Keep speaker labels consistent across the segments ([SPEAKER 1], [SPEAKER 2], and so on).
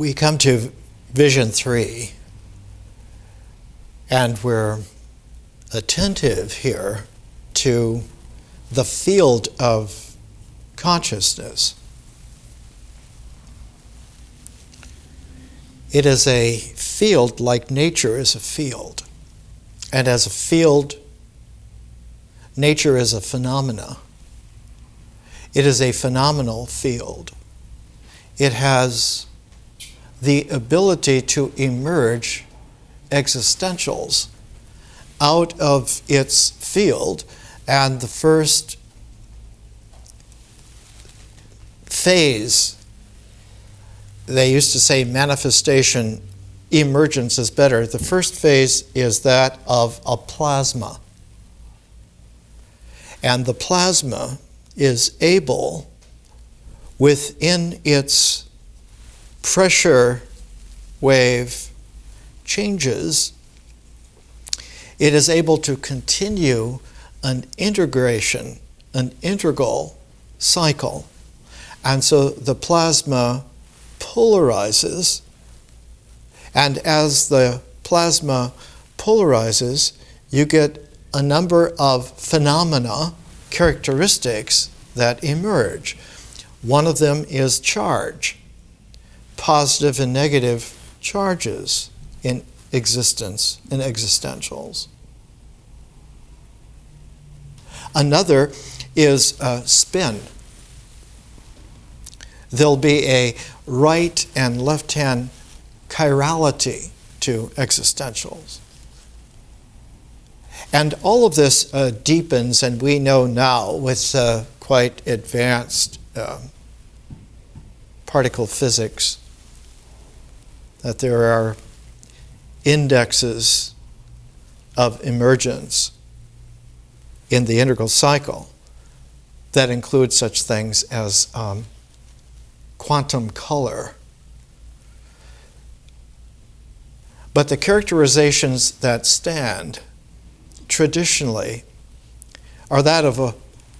[SPEAKER 1] we come to Vision 3, and we're attentive here to the field of consciousness. It is a field like nature is a field. And as a field, nature is a phenomena. It is a phenomenal field. It has the ability to emerge existentials out of its field, and the first phase, they used to say manifestation, emergence is better. The first phase is that of a plasma. And the plasma is able, within its pressure wave changes, it is able to continue an integration, an integral cycle. And so the plasma polarizes, and as the plasma polarizes, you get a number of phenomena, characteristics that emerge. One of them is charge, positive and negative charges in existence, in existentials. Another is spin. There'll be a right and left-hand chirality to existentials. And all of this deepens, and we know now with quite advanced particle physics that there are indexes of emergence in the integral cycle that include such things as quantum color. But the characterizations that stand traditionally are that of a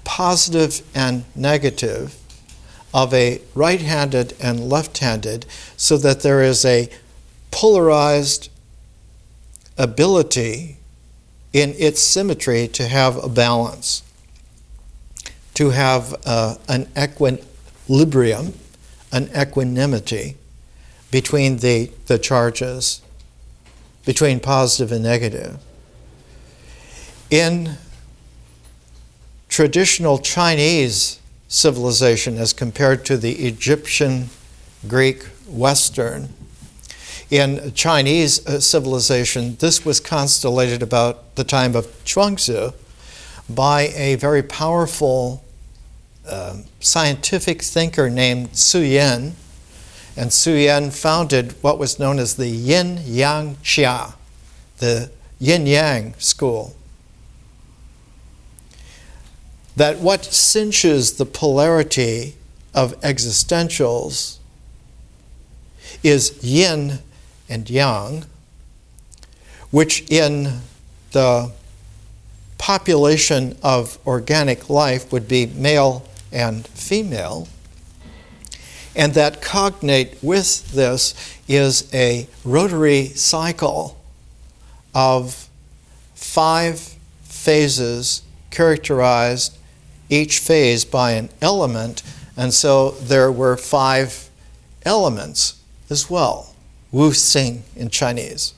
[SPEAKER 1] positive and negative, of a right-handed and left-handed, so that there is a polarized ability in its symmetry to have a balance, to have an equilibrium, an equanimity between the charges, between positive and negative. In traditional Chinese civilization as compared to the Egyptian, Greek, Western, in Chinese civilization, this was constellated about the time of Chuangzi by a very powerful scientific thinker named Su Yin. And Su Yin founded what was known as the Yin Yang Xia, the Yin Yang school. That what cinches the polarity of existentials is yin and yang, which in the population of organic life would be male and female, and that cognate with this is a rotary cycle of 5 phases characterized each phase by an element, and so there were 5 elements as well, Wu Xing in Chinese.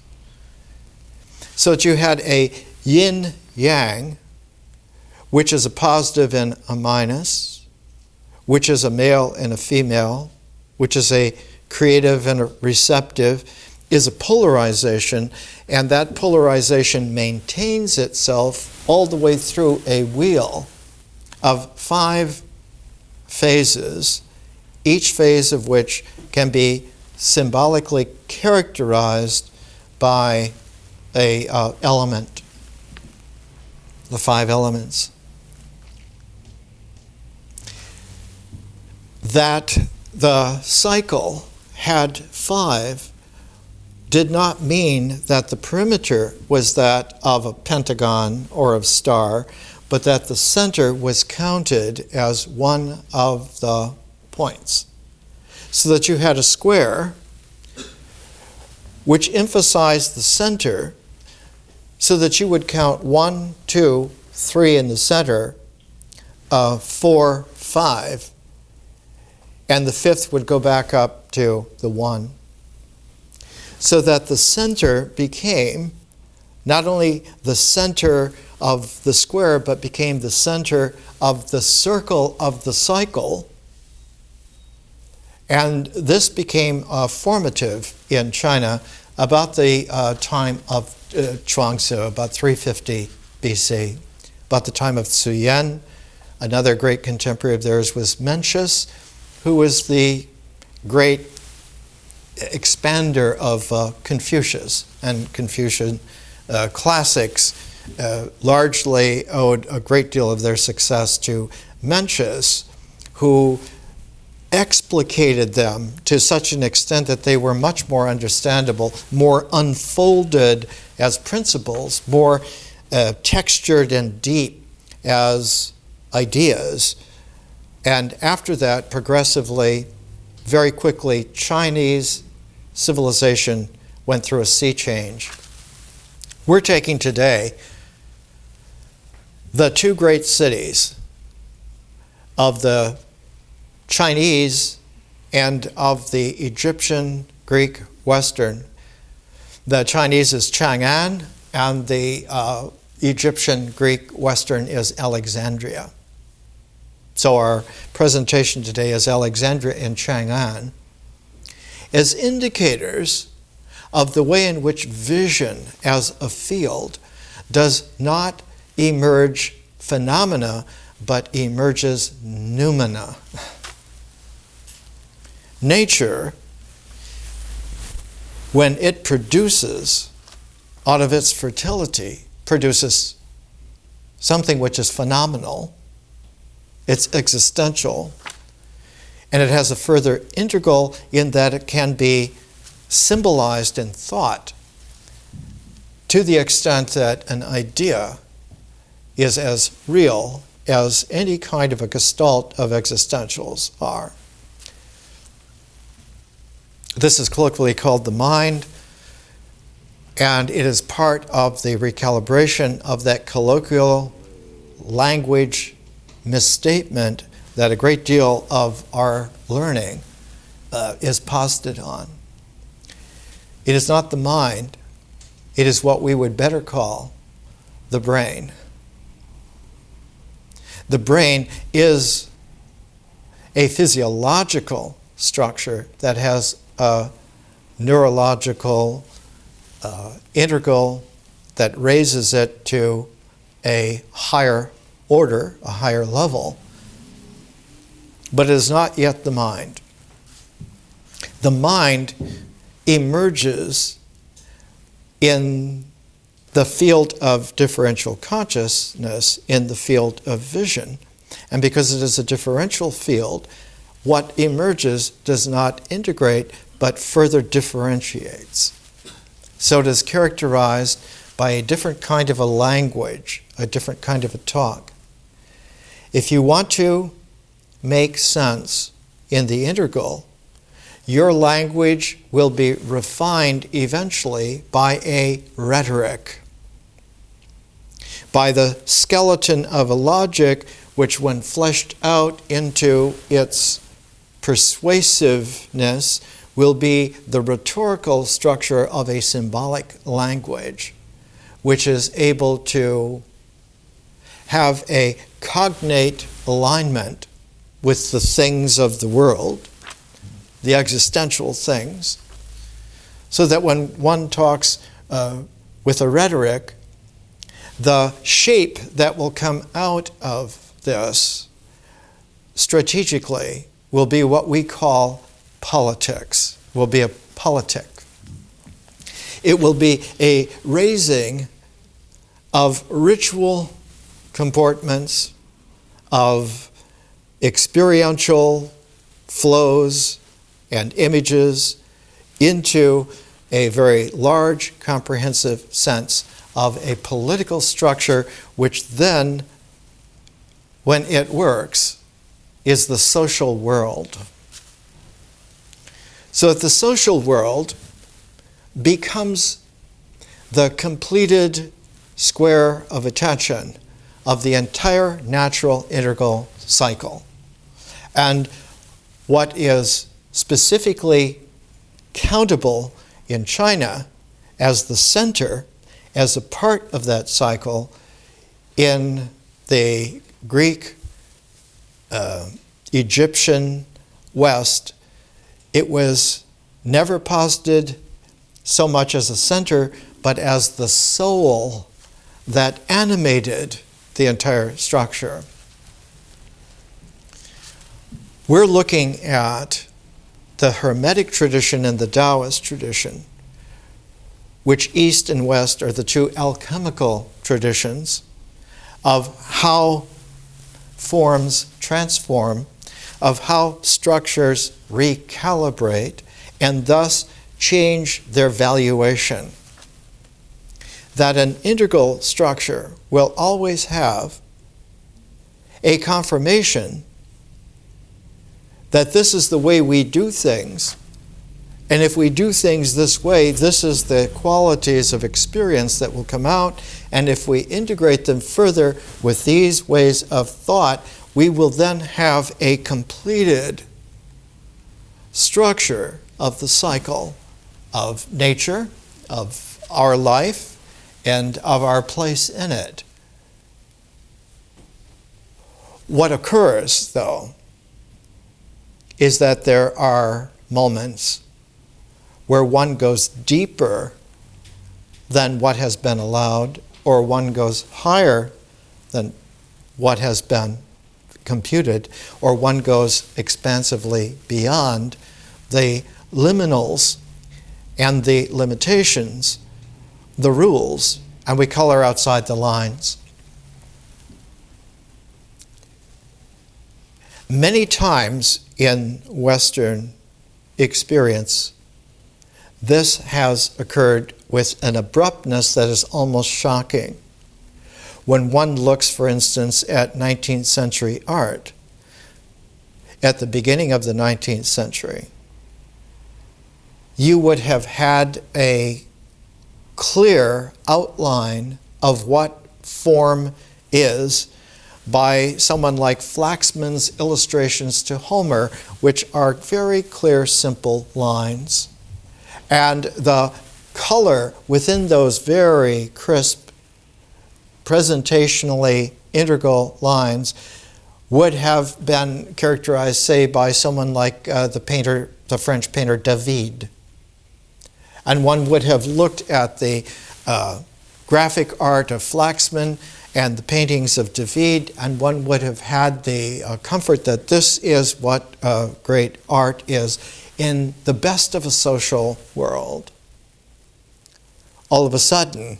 [SPEAKER 1] So that you had a yin yang, which is a positive and a minus, which is a male and a female, which is a creative and a receptive, is a polarization, and that polarization maintains itself all the way through a wheel of 5 phases, each phase of which can be symbolically characterized by a element, the 5 elements. That the cycle had 5 did not mean that the perimeter was that of a pentagon or of star, but that the center was counted as one of the points. So that you had a square which emphasized the center so that you would count 1, 2, 3 in the center, 4, 5, and the fifth would go back up to the 1. So that the center became not only the center of the square, but became the center of the circle of the cycle. And this became formative in China about the time of Chuangzi, about 350 BC. About the time of Tzu Yen, another great contemporary of theirs was Mencius, who was the great expander of Confucius, and Confucian classics largely owed a great deal of their success to Mencius, who explicated them to such an extent that they were much more understandable, more unfolded as principles, more textured and deep as ideas. And after that, progressively, very quickly, Chinese civilization went through a sea change. We're taking today the two great cities of the Chinese and of the Egyptian, Greek, Western. The Chinese is Chang'an, and the Egyptian, Greek, Western is Alexandria. So our presentation today is Alexandria and Chang'an as indicators of the way in which vision as a field does not emerge phenomena, but emerges noumena. Nature, when it produces out of its fertility, produces something which is phenomenal. It's existential, and it has a further integral in that it can be symbolized in thought to the extent that an idea is as real as any kind of a gestalt of existentials are. This is colloquially called the mind, and it is part of the recalibration of that colloquial language misstatement that a great deal of our learning is posited on. It is not the mind, it is what we would better call the brain. The brain is a physiological structure that has a neurological integral that raises it to a higher order, a higher level, but it is not yet the mind. The mind emerges in the field of differential consciousness, in the field of vision. And because it is a differential field, what emerges does not integrate, but further differentiates. So it is characterized by a different kind of a language, a different kind of a talk. If you want to make sense in the integral, your language will be refined eventually by a rhetoric, by the skeleton of a logic which, when fleshed out into its persuasiveness, will be the rhetorical structure of a symbolic language, which is able to have a cognate alignment with the things of the world, the existential things, so that when one talks with a rhetoric, the shape that will come out of this strategically will be what we call politics, will be a politic. It will be a raising of ritual comportments, of experiential flows and images into a very large, comprehensive sense of a political structure, which then, when it works, is the social world. So that the social world becomes the completed square of attention of the entire natural integral cycle. And what is specifically countable in China as the center, as a part of that cycle, in the Greek, Egyptian West, it was never posited so much as a center, but as the soul that animated the entire structure. We're looking at the Hermetic tradition and the Taoist tradition, which East and West are the two alchemical traditions of how forms transform, of how structures recalibrate, and thus change their valuation. That an integral structure will always have a confirmation that this is the way we do things. And if we do things this way, this is the qualities of experience that will come out. And if we integrate them further with these ways of thought, we will then have a completed structure of the cycle of nature, of our life, and of our place in it. What occurs, though, is that there are moments where one goes deeper than what has been allowed, or one goes higher than what has been computed, or one goes expansively beyond the liminals and the limitations, the rules, and we color outside the lines. Many times in Western experience, this has occurred with an abruptness that is almost shocking. When one looks, for instance, at 19th century art, at the beginning of the 19th century, you would have had a clear outline of what form is by someone like Flaxman's illustrations to Homer, which are very clear, simple lines. And the color within those very crisp, presentationally integral lines would have been characterized, say, by someone like the French painter David. And one would have looked at the graphic art of Flaxman and the paintings of David, and one would have had the comfort that this is what great art is in the best of a social world. All of a sudden,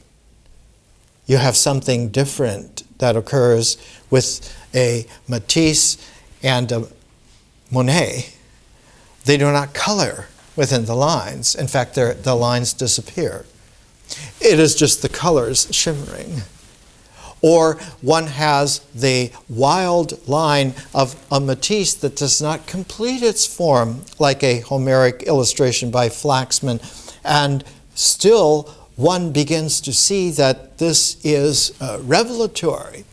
[SPEAKER 1] you have something different that occurs with a Matisse and a Monet. They do not color within the lines. In fact, the lines disappear. It is just the colors shimmering. Or one has the wild line of a Matisse that does not complete its form like a Homeric illustration by Flaxman, and still one begins to see that this is revelatory.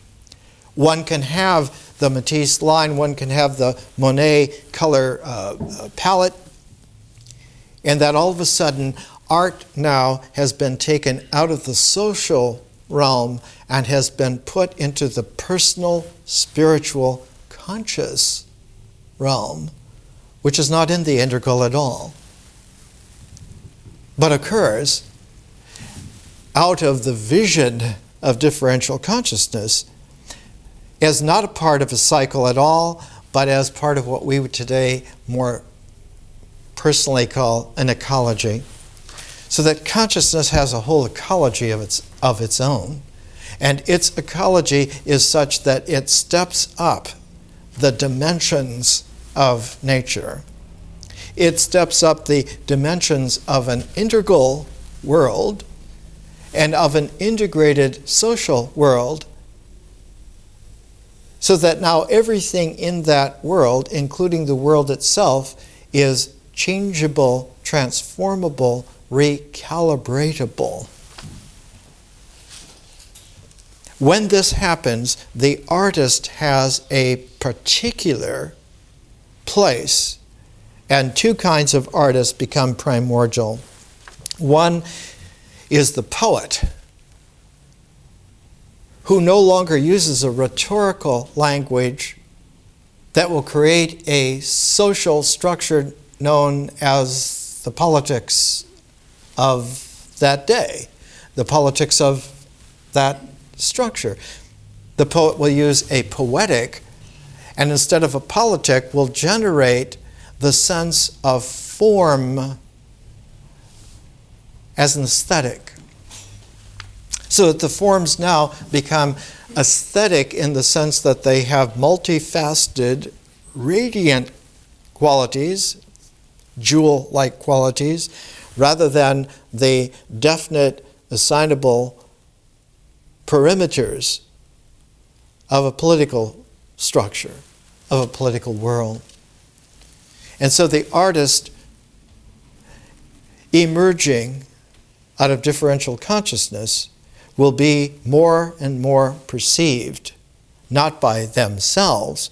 [SPEAKER 1] One can have the Matisse line, one can have the Monet color palette, and that all of a sudden art now has been taken out of the social realm and has been put into the personal, spiritual, conscious realm, which is not in the integral at all, but occurs out of the vision of differential consciousness as not a part of a cycle at all, but as part of what we would today more personally call an ecology. So that consciousness has a whole ecology of its own. And its ecology is such that it steps up the dimensions of nature. It steps up the dimensions of an integral world and of an integrated social world, so that now everything in that world, including the world itself, is changeable, transformable, recalibratable. When this happens, the artist has a particular place, and two kinds of artists become primordial. One is the poet, who no longer uses a rhetorical language that will create a social structure known as the politics of that day, the politics of that structure. The poet will use a poetic, and instead of a politic, will generate the sense of form as an aesthetic. So that the forms now become aesthetic in the sense that they have multifaceted, radiant qualities, jewel-like qualities, rather than the definite, assignable perimeters of a political structure, of a political world. And so the artist emerging out of differential consciousness will be more and more perceived, not by themselves,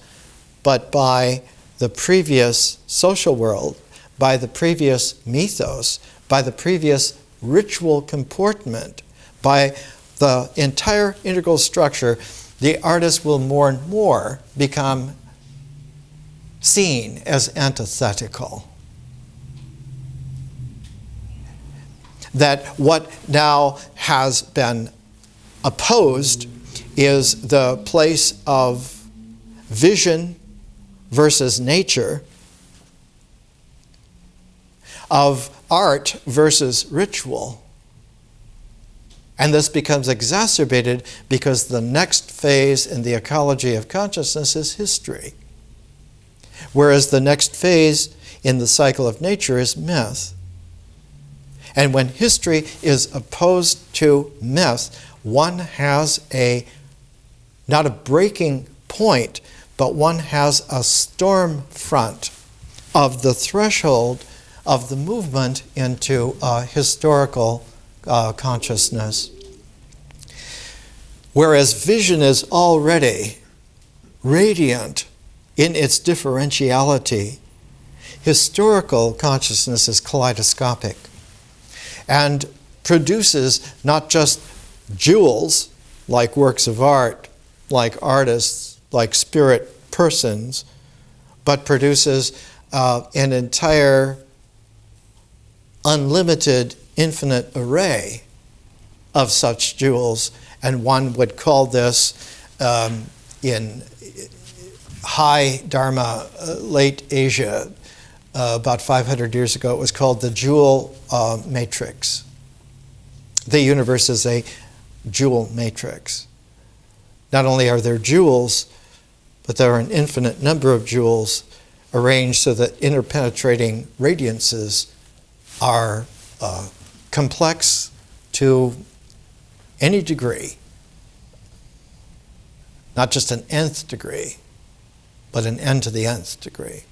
[SPEAKER 1] but by the previous social world, by the previous mythos, by the previous ritual comportment, by the entire integral structure. The artist will more and more become seen as antithetical. That what now has been opposed is the place of vision versus nature, of art versus ritual. And this becomes exacerbated because the next phase in the ecology of consciousness is history. Whereas the next phase in the cycle of nature is myth. And when history is opposed to myth, one has not a breaking point, but one has a storm front of the threshold of the movement into historical consciousness. Whereas vision is already radiant in its differentiality, historical consciousness is kaleidoscopic and produces not just jewels like works of art, like artists, like spirit persons, but produces an entire unlimited, infinite array of such jewels. And one would call this, in high Dharma, late Asia, about 500 years ago, it was called the jewel matrix. The universe is a jewel matrix. Not only are there jewels, but there are an infinite number of jewels arranged so that interpenetrating radiances are complex to any degree. Not just an nth degree, but an n to the nth degree.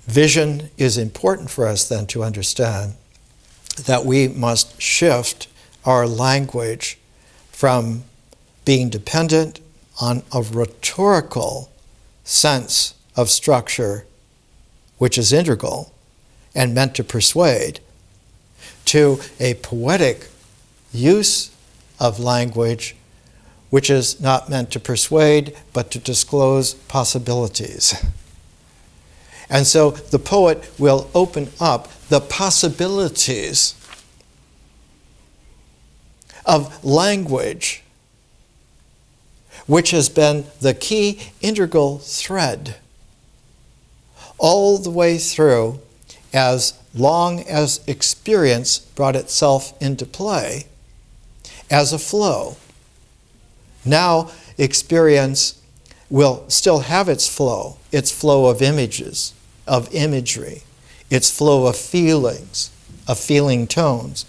[SPEAKER 1] Vision is important for us then to understand that we must shift our language from being dependent on a rhetorical sense of structure, which is integral and meant to persuade, to a poetic use of language which is not meant to persuade but to disclose possibilities. And so the poet will open up the possibilities of language, which has been the key integral thread all the way through as long as experience brought itself into play as a flow. Now experience will still have its flow of images, of imagery, its flow of feelings, of feeling tones,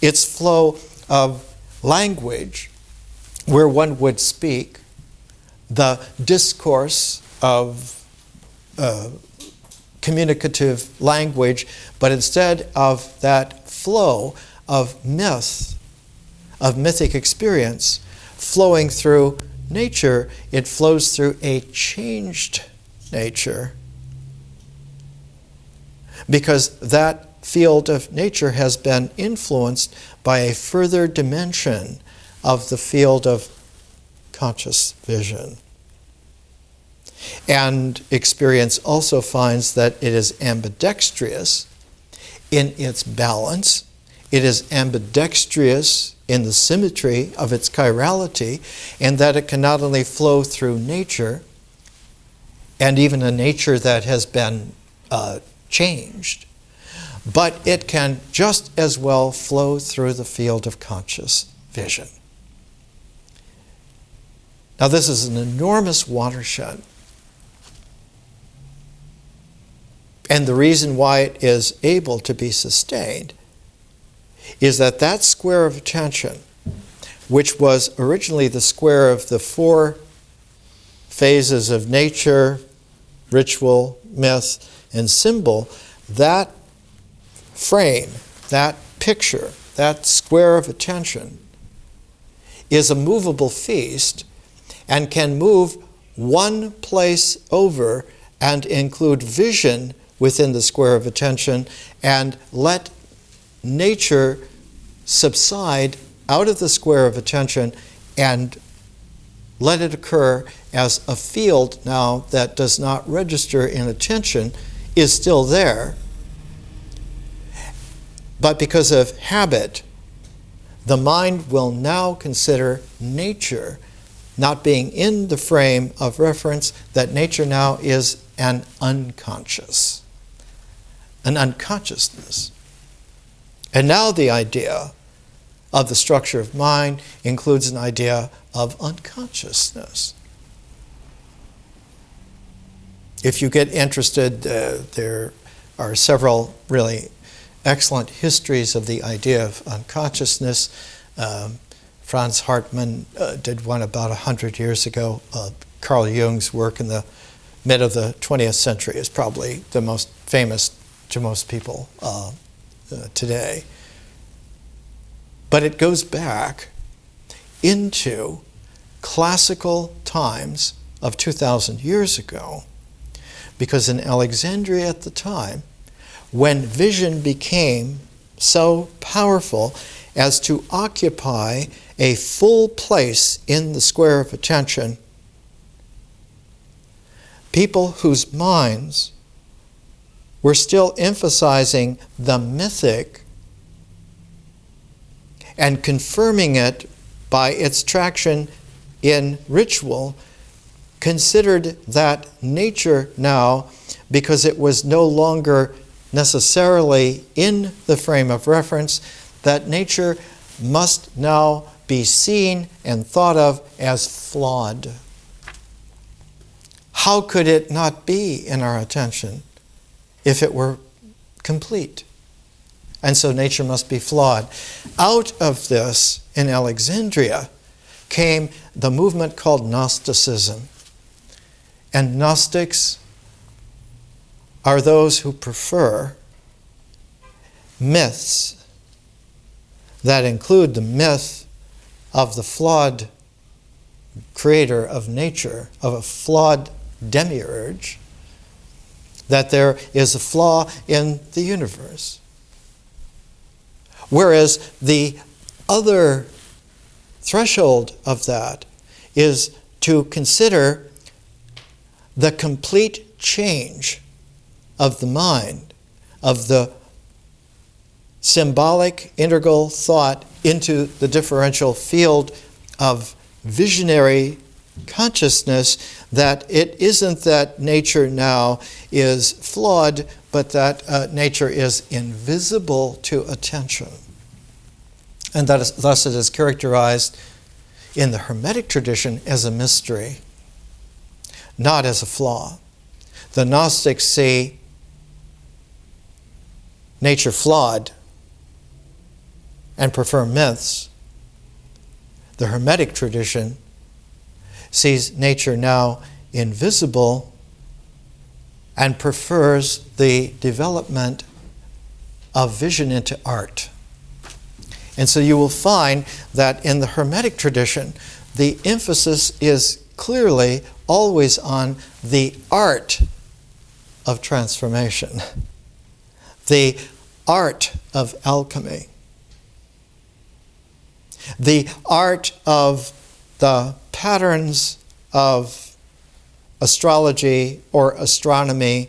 [SPEAKER 1] its flow of language where one would speak the discourse of communicative language, but instead of that flow of myth, of mythic experience, flowing through nature, it flows through a changed nature. Because that field of nature has been influenced by a further dimension of the field of conscious vision. And experience also finds that it is ambidextrous in its balance. It is ambidextrous in the symmetry of its chirality, and that it can not only flow through nature, and even a nature that has been changed, but it can just as well flow through the field of conscious vision. Now, this is an enormous watershed. And the reason why it is able to be sustained is that that square of attention, which was originally the square of the four phases of nature, ritual, myth, and symbol, that frame, that picture, that square of attention is a movable feast and can move one place over and include vision within the square of attention and let nature subside out of the square of attention and let it occur as a field now that does not register in attention, is still there. But because of habit, the mind will now consider nature not being in the frame of reference, that nature now is an unconscious, an unconsciousness. And now the idea of the structure of mind includes an idea of unconsciousness. If you get interested, there are several really excellent histories of the idea of unconsciousness. Franz Hartmann did one about 100 years ago. Carl Jung's work in the mid of the 20th century is probably the most famous to most people today. But it goes back into classical times of 2,000 years ago, because in Alexandria at the time, when vision became so powerful as to occupy a full place in the square of attention, people whose minds were still emphasizing the mythic and confirming it by its traction in ritual, considered that nature now, because it was no longer necessarily in the frame of reference, that nature must now be seen and thought of as flawed. How could it not be in our attention if it were complete? And so nature must be flawed. Out of this, in Alexandria, came the movement called Gnosticism. And Gnostics are those who prefer myths that include the myth of the flawed creator of nature, of a flawed demiurge, that there is a flaw in the universe. Whereas the other threshold of that is to consider the complete change of the mind, of the symbolic integral thought into the differential field of visionary consciousness, that it isn't that nature now is flawed, but that nature is invisible to attention. And that is, thus it is characterized in the Hermetic tradition as a mystery, not as a flaw. The Gnostics see nature flawed and prefer myths. The Hermetic tradition sees nature now invisible and prefers the development of vision into art. And so you will find that in the Hermetic tradition, the emphasis is clearly always on the art of transformation, the art of alchemy, the art of the patterns of astrology or astronomy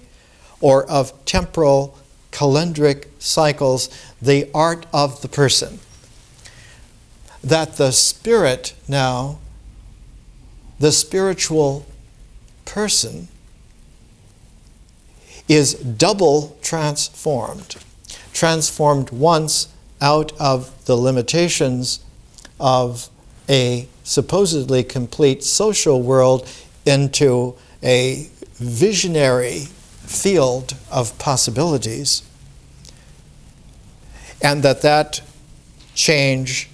[SPEAKER 1] or of temporal calendric cycles, the art of the person. That the spirit now, the spiritual person, is double transformed once out of the limitations of a supposedly complete social world into a visionary field of possibilities, and that change,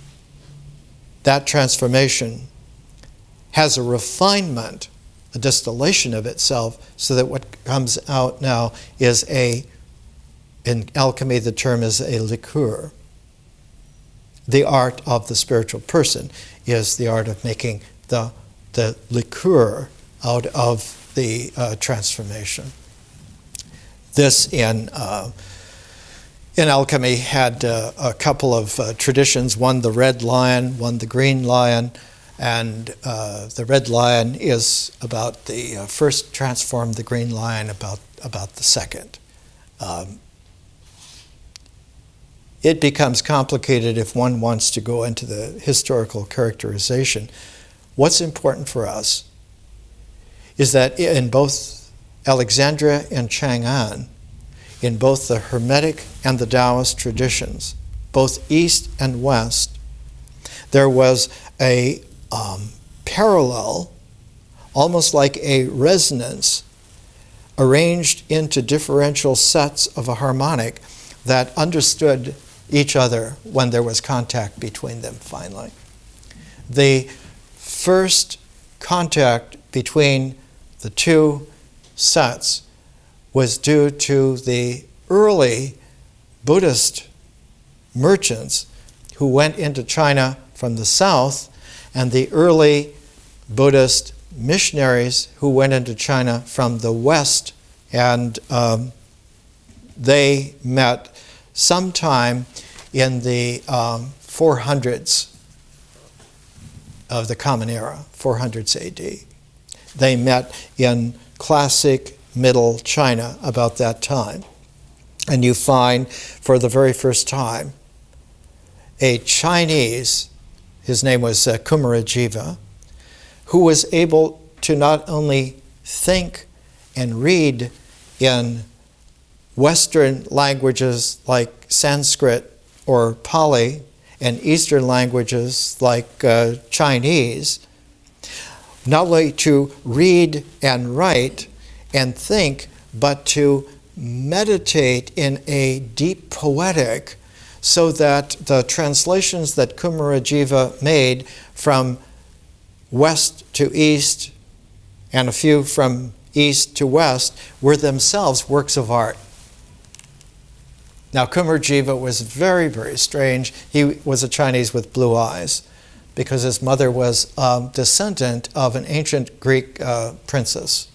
[SPEAKER 1] that transformation, has a refinement, a distillation of itself, so that what comes out now is in alchemy the term is a liqueur. The art of the spiritual person is the art of making the liqueur out of the transformation. This in alchemy had a couple of traditions, one the red lion, one the green lion, and the red lion is about the first transformed, the green lion about the second. It becomes complicated if one wants to go into the historical characterization. What's important for us is that in both Alexandria and Chang'an, in both the Hermetic and the Taoist traditions, both East and West, there was a parallel, almost like a resonance, arranged into differential sets of a harmonic that understood each other when there was contact between them finally. The first contact between the two sets was due to the early Buddhist merchants who went into China from the south, and the early Buddhist missionaries who went into China from the west, and they met sometime in the 400s of the Common Era, 400s AD. They met in classic Middle China about that time. And you find, for the very first time, a Chinese, his name was Kumarajiva, who was able to not only think and read in Western languages like Sanskrit or Pali and Eastern languages like Chinese, not only to read and write and think, but to meditate in a deep poetic, so that the translations that Kumarajiva made from west to east and a few from east to west were themselves works of art. Now, Kumarajiva was very, very strange. He was a Chinese with blue eyes because his mother was a descendant of an ancient Greek princess.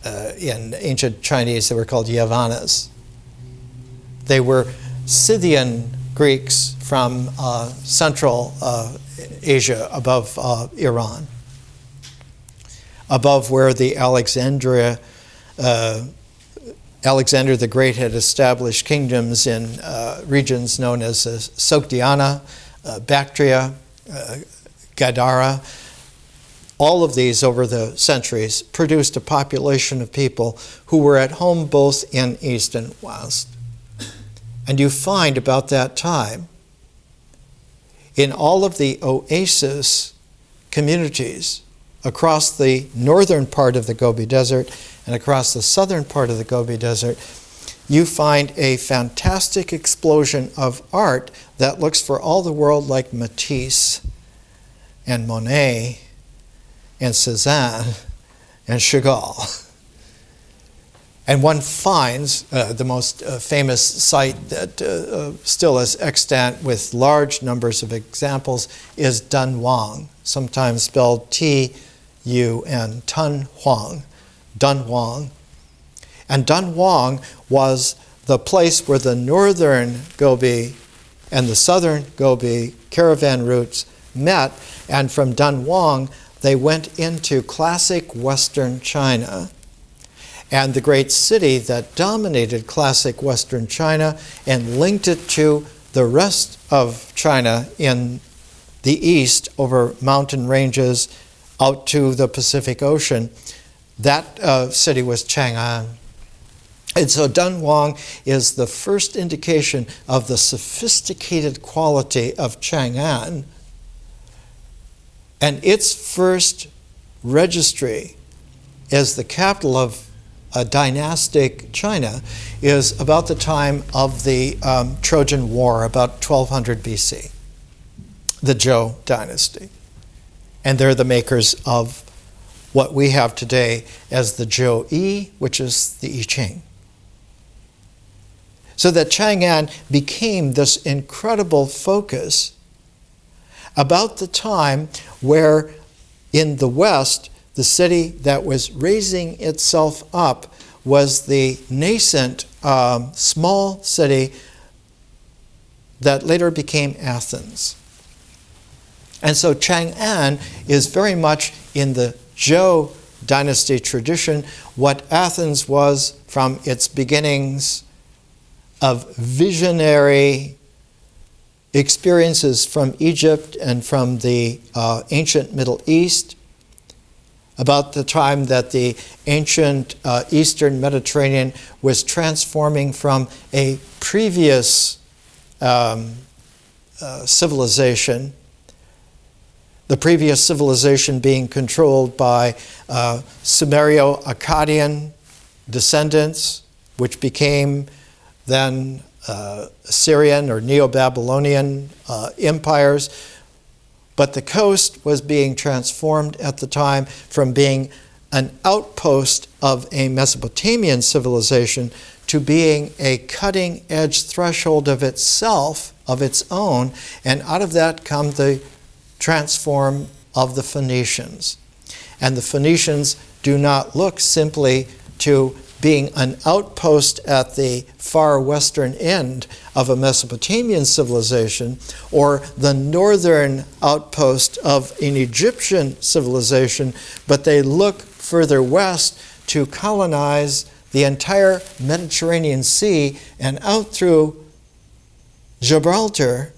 [SPEAKER 1] In ancient Chinese, they were called Yavanas. They were Scythian Greeks from Central Asia, above Iran, above where the Alexandria Alexander the Great had established kingdoms in regions known as Sogdiana, Bactria, Gadara. All of these over the centuries produced a population of people who were at home both in East and West. And you find about that time, in all of the oasis communities across the northern part of the Gobi Desert and across the southern part of the Gobi Desert, you find a fantastic explosion of art that looks for all the world like Matisse and Monet and Cézanne and Chagall. And one finds the most famous site that still is extant with large numbers of examples is Dunhuang, sometimes spelled T-U-N, Dunhuang. And Dunhuang was the place where the northern Gobi and the southern Gobi caravan routes met, and from Dunhuang they went into classic Western China. And the great city that dominated classic Western China and linked it to the rest of China in the east over mountain ranges out to the Pacific Ocean, that city was Chang'an. And so Dunhuang is the first indication of the sophisticated quality of Chang'an. And its first registry as the capital of a dynastic China is about the time of the Trojan War, about 1200 BC, the Zhou dynasty. And they're the makers of what we have today as the Zhou Yi, which is the I Ching. So that Chang'an became this incredible focus about the time where in the West, the city that was raising itself up was the nascent small city that later became Athens. And so Chang'an is very much in the Zhou dynasty tradition, what Athens was from its beginnings of visionary experiences from Egypt and from the ancient Middle East, about the time that the ancient Eastern Mediterranean was transforming from a previous civilization, the previous civilization being controlled by Sumerio-Akkadian descendants, which became then Assyrian or Neo-Babylonian empires. But the coast was being transformed at the time from being an outpost of a Mesopotamian civilization to being a cutting-edge threshold of itself, of its own, and out of that come the transform of the Phoenicians. And the Phoenicians do not look simply to being an outpost at the far western end of a Mesopotamian civilization or the northern outpost of an Egyptian civilization, but they look further west to colonize the entire Mediterranean Sea and out through Gibraltar,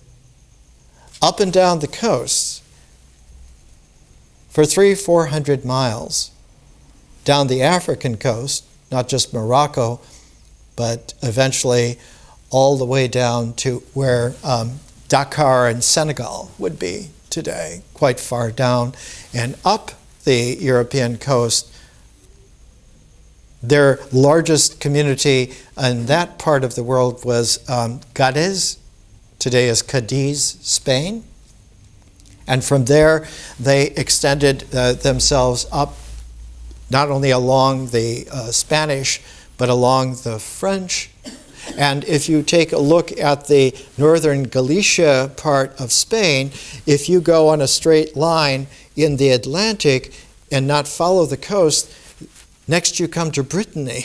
[SPEAKER 1] up and down the coast for 300-400 miles, down the African coast, not just Morocco, but eventually all the way down to where Dakar and Senegal would be today, quite far down, and up the European coast. Their largest community in that part of the world was Cádiz, today is Cadiz, Spain. And from there, they extended themselves up not only along the Spanish, but along the French. And if you take a look at the northern Galicia part of Spain, if you go on a straight line in the Atlantic and not follow the coast, next you come to Brittany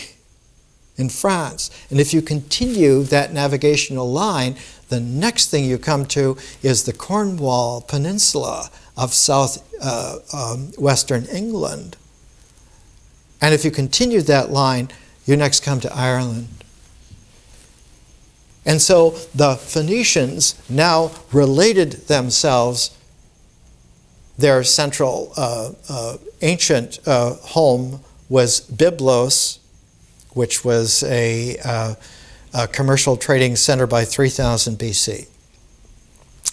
[SPEAKER 1] in France. And if you continue that navigational line, the next thing you come to is the Cornwall Peninsula of southwestern England. And if you continue that line, you next come to Ireland. And so the Phoenicians now related themselves, their central ancient home was Byblos, which was a commercial trading center by 3000 BC.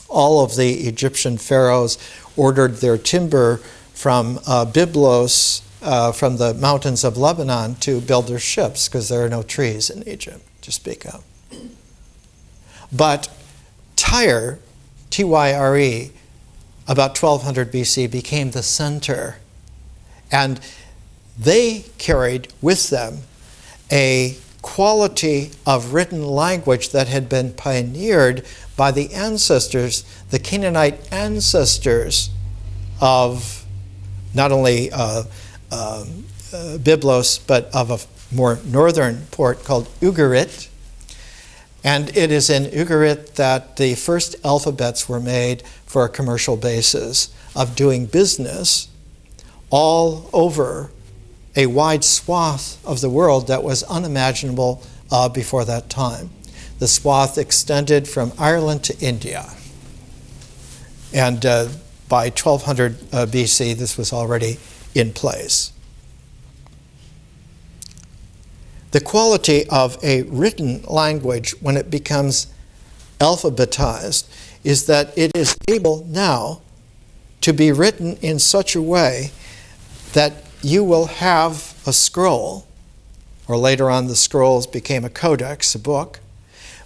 [SPEAKER 1] All of the Egyptian pharaohs ordered their timber from Byblos, from the mountains of Lebanon, to build their ships, because there are no trees in Egypt to speak of. But Tyre, Tyre, about 1200 BC, became the center. And they carried with them a quality of written language that had been pioneered by the ancestors, the Canaanite ancestors of not only Byblos, but of a more northern port called Ugarit. And it is in Ugarit that the first alphabets were made for a commercial basis of doing business all over a wide swath of the world that was unimaginable before that time. The swath extended from Ireland to India. And by 1200 BC, this was already in place. The quality of a written language when it becomes alphabetized is that it is able now to be written in such a way that you will have a scroll, or later on the scrolls became a codex, a book,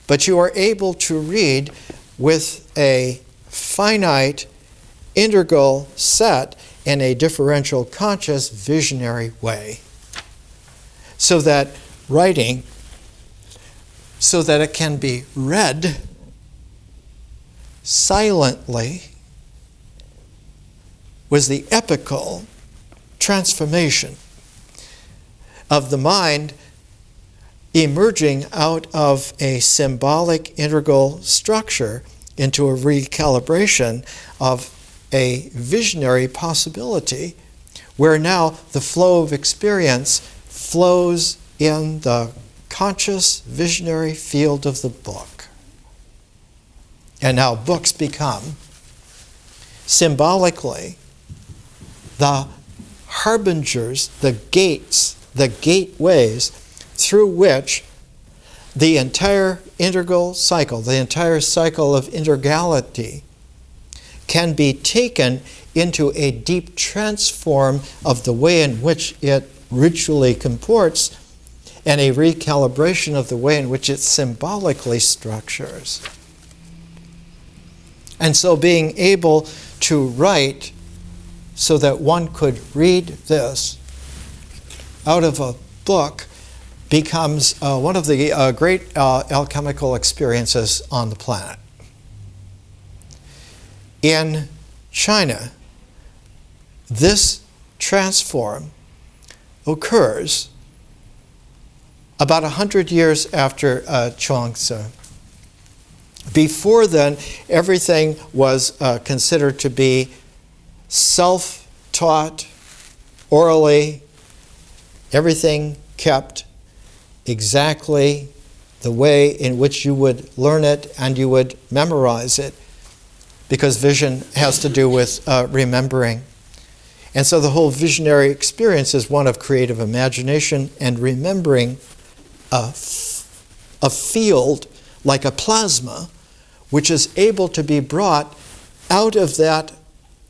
[SPEAKER 1] but you are able to read with a finite integral set in a differential conscious visionary way. So that writing, so that it can be read silently, was the epical transformation of the mind emerging out of a symbolic integral structure into a recalibration of a visionary possibility, where now the flow of experience flows in the conscious visionary field of the book. And now books become symbolically the harbingers, the gates, the gateways through which the entire integral cycle, the entire cycle of integrality, can be taken into a deep transform of the way in which it ritually comports and a recalibration of the way in which it symbolically structures. And so being able to write so that one could read this out of a book becomes one of the great alchemical experiences on the planet. In China, this transform occurs about 100 years after Chuang-Tzu. Before then, everything was considered to be self-taught, orally, everything kept exactly the way in which you would learn it and you would memorize it, because vision has to do with remembering. And so the whole visionary experience is one of creative imagination and remembering a field like a plasma, which is able to be brought out of that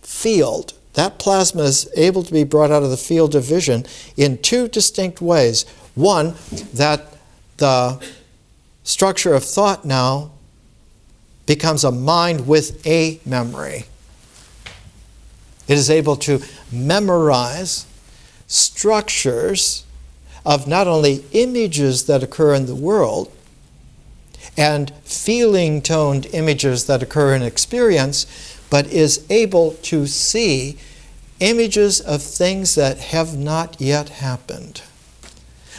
[SPEAKER 1] field. That plasma is able to be brought out of the field of vision in two distinct ways. One, that the structure of thought now becomes a mind with a memory. It is able to memorize structures of not only images that occur in the world and feeling-toned images that occur in experience, but is able to see images of things that have not yet happened,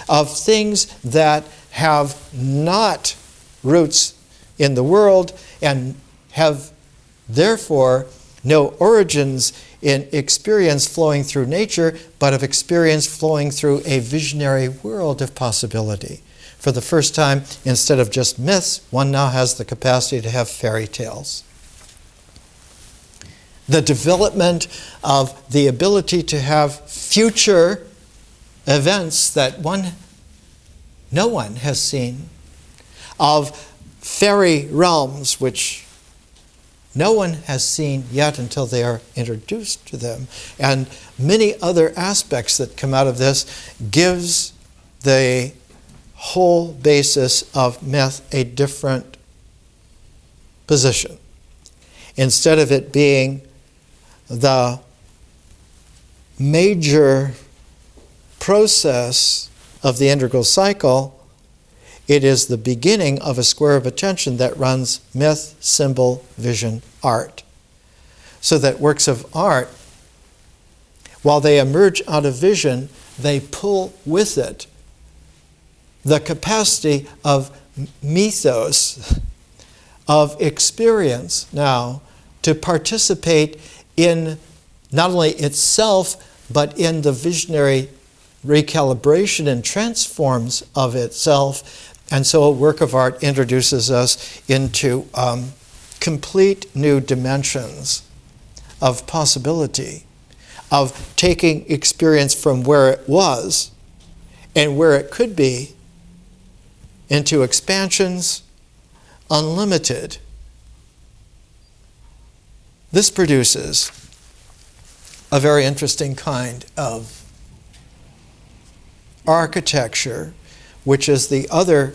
[SPEAKER 1] of things that have not roots in the world and have therefore no origins in experience flowing through nature, but of experience flowing through a visionary world of possibility. For the first time, instead of just myths, one now has the capacity to have fairy tales. The development of the ability to have future events that no one has seen, of fairy realms which no one has seen yet until they are introduced to them, and many other aspects that come out of this, gives the whole basis of myth a different position. Instead of it being the major process of the integral cycle, it is the beginning of a square of attention that runs myth, symbol, vision, art. So that works of art, while they emerge out of vision, they pull with it the capacity of mythos, of experience now, to participate in not only itself, but in the visionary recalibration and transforms of itself. And so a work of art introduces us into complete new dimensions of possibility, of taking experience from where it was and where it could be into expansions unlimited. This produces a very interesting kind of architecture, which is the other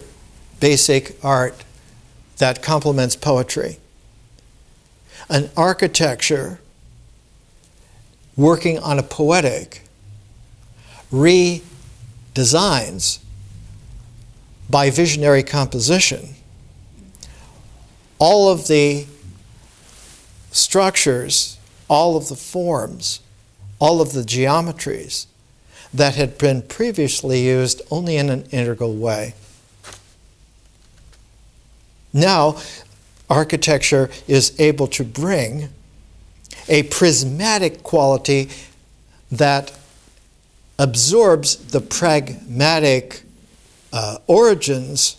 [SPEAKER 1] basic art that complements poetry. An architecture working on a poetic redesigns by visionary composition all of the structures, all of the forms, all of the geometries that had been previously used only in an integral way. Now, architecture is able to bring a prismatic quality that absorbs the pragmatic origins,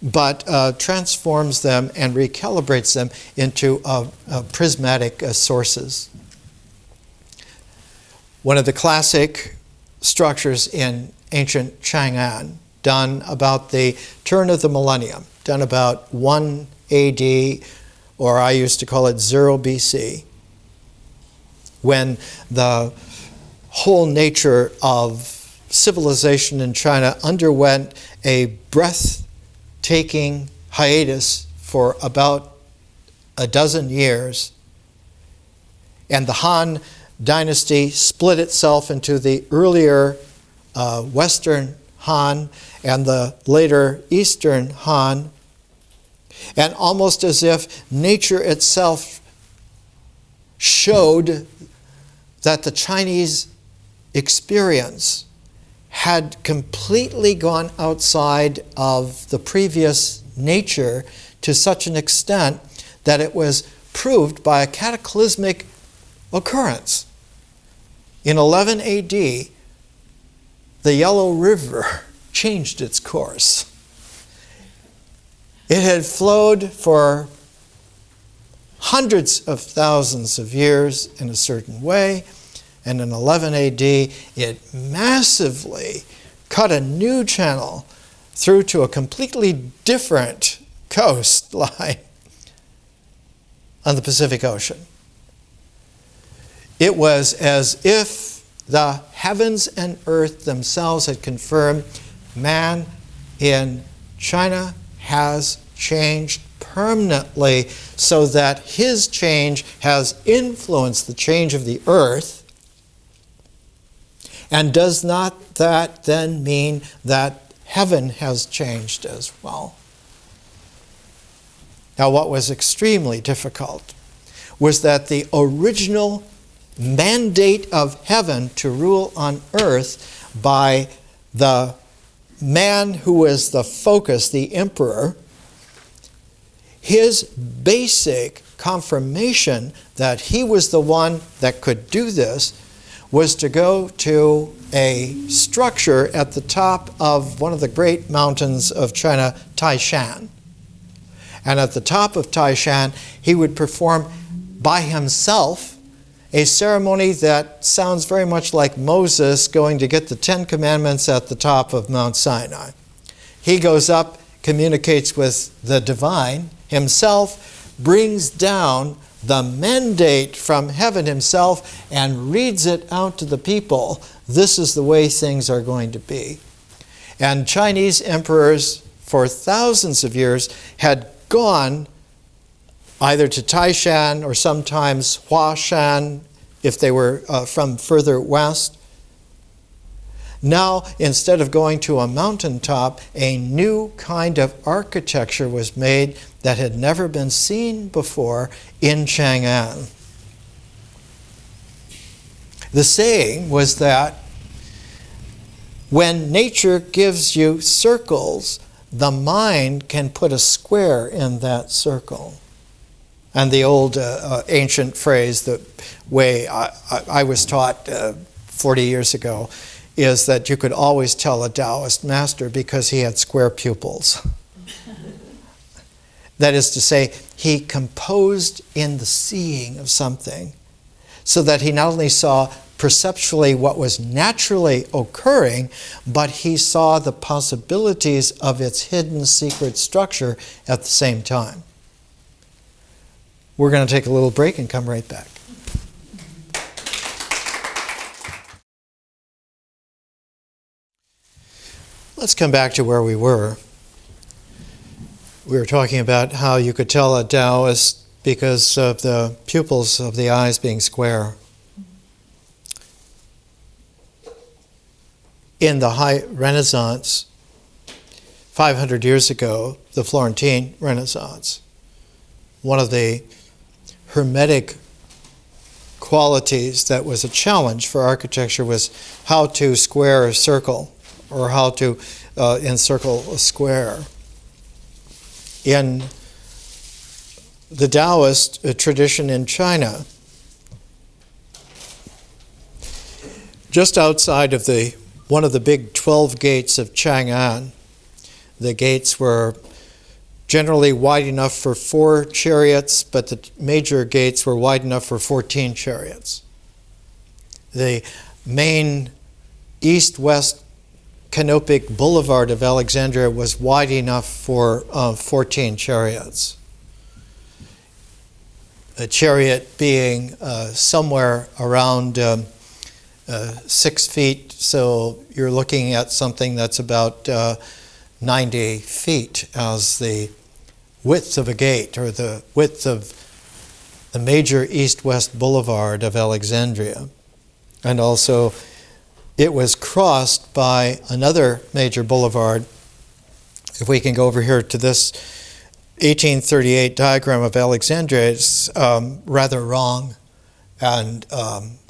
[SPEAKER 1] but transforms them and recalibrates them into prismatic sources. One of the classic structures in ancient Chang'an, done about the turn of the millennium, done about 1 AD, or I used to call it 0 BC, when the whole nature of civilization in China underwent a breathtaking hiatus for about a dozen years, and the Han dynasty split itself into the earlier Western Han and the later Eastern Han, and almost as if nature itself showed that the Chinese experience had completely gone outside of the previous nature to such an extent that it was proved by a cataclysmic occurrence. In 11 AD, the Yellow River changed its course. It had flowed for hundreds of thousands of years in a certain way, and in 11 AD, it massively cut a new channel through to a completely different coastline on the Pacific Ocean. It was as if the heavens and earth themselves had confirmed man in China has changed permanently, so that his change has influenced the change of the earth. And does not that then mean that heaven has changed as well? Now, what was extremely difficult was that the original mandate of heaven to rule on earth by the man who was the focus, the emperor, his basic confirmation that he was the one that could do this was to go to a structure at the top of one of the great mountains of China, Taishan. And at the top of Taishan, he would perform by himself a ceremony that sounds very much like Moses going to get the 10 Commandments at the top of Mount Sinai. He goes up, communicates with the divine himself, brings down the mandate from heaven himself, and reads it out to the people. This is the way things are going to be. And Chinese emperors for thousands of years had gone either to Taishan or sometimes Huashan if they were from further west. Now, instead of going to a mountaintop, a new kind of architecture was made that had never been seen before in Chang'an. The saying was that when nature gives you circles, the mind can put a square in that circle. And the old ancient phrase, the way I was taught 40 years ago, is that you could always tell a Taoist master because he had square pupils. That is to say, he composed in the seeing of something so that he not only saw perceptually what was naturally occurring, but he saw the possibilities of its hidden secret structure at the same time. We're going to take a little break and come right back. Let's come back to where we were. We were talking about how you could tell a Taoist because of the pupils of the eyes being square. In the High Renaissance, 500 years ago, the Florentine Renaissance, one of the hermetic qualities that was a challenge for architecture was how to square a circle or how to encircle a square. In the Taoist tradition in China, just outside of one of the big 12 gates of Chang'an, the gates were generally wide enough for 4 chariots, but the major gates were wide enough for 14 chariots. The main east-west canopic boulevard of Alexandria was wide enough for 14 chariots. A chariot being somewhere around 6 feet, so you're looking at something that's about 90 feet as the width of a gate, or the width of the major east-west boulevard of Alexandria. And also, it was crossed by another major boulevard. If we can go over here to this 1838 diagram of Alexandria, it's rather wrong and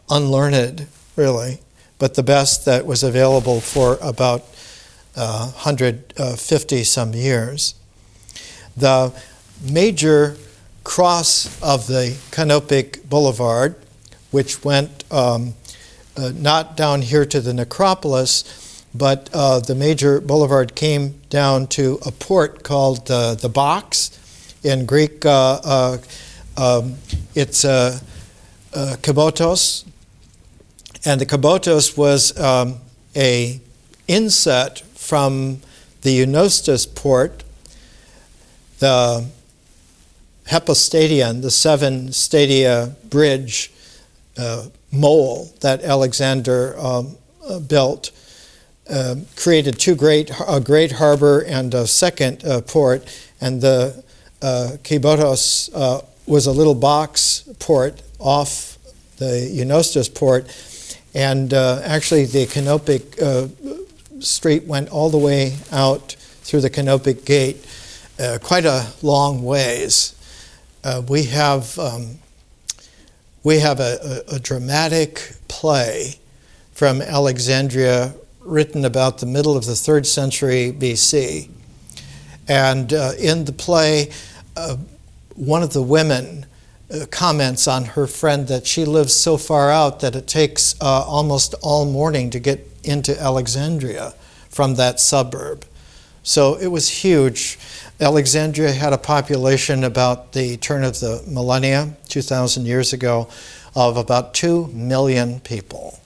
[SPEAKER 1] unlearned, really, but the best that was available for about 150 some years. The major cross of the canopic boulevard, which went not down here to the necropolis, but the major boulevard came down to a port called the Box. In Greek, it's Kabotos, and the Kabotos was a inset from the Augustus port, the Hepastadion, the 7 stadia bridge mole that Alexander built, created a great harbor and a second port, and the Kabotos was a little box port off the Augustus port, and actually the canopic street went all the way out through the canopic gate, quite a long ways. We have a dramatic play from Alexandria written about the middle of the 3rd century BC. And in the play, one of the women comments on her friend that she lives so far out that it takes almost all morning to get into Alexandria from that suburb. So it was huge. Alexandria had a population about the turn of the millennia, 2,000 years ago, of about 2 million people.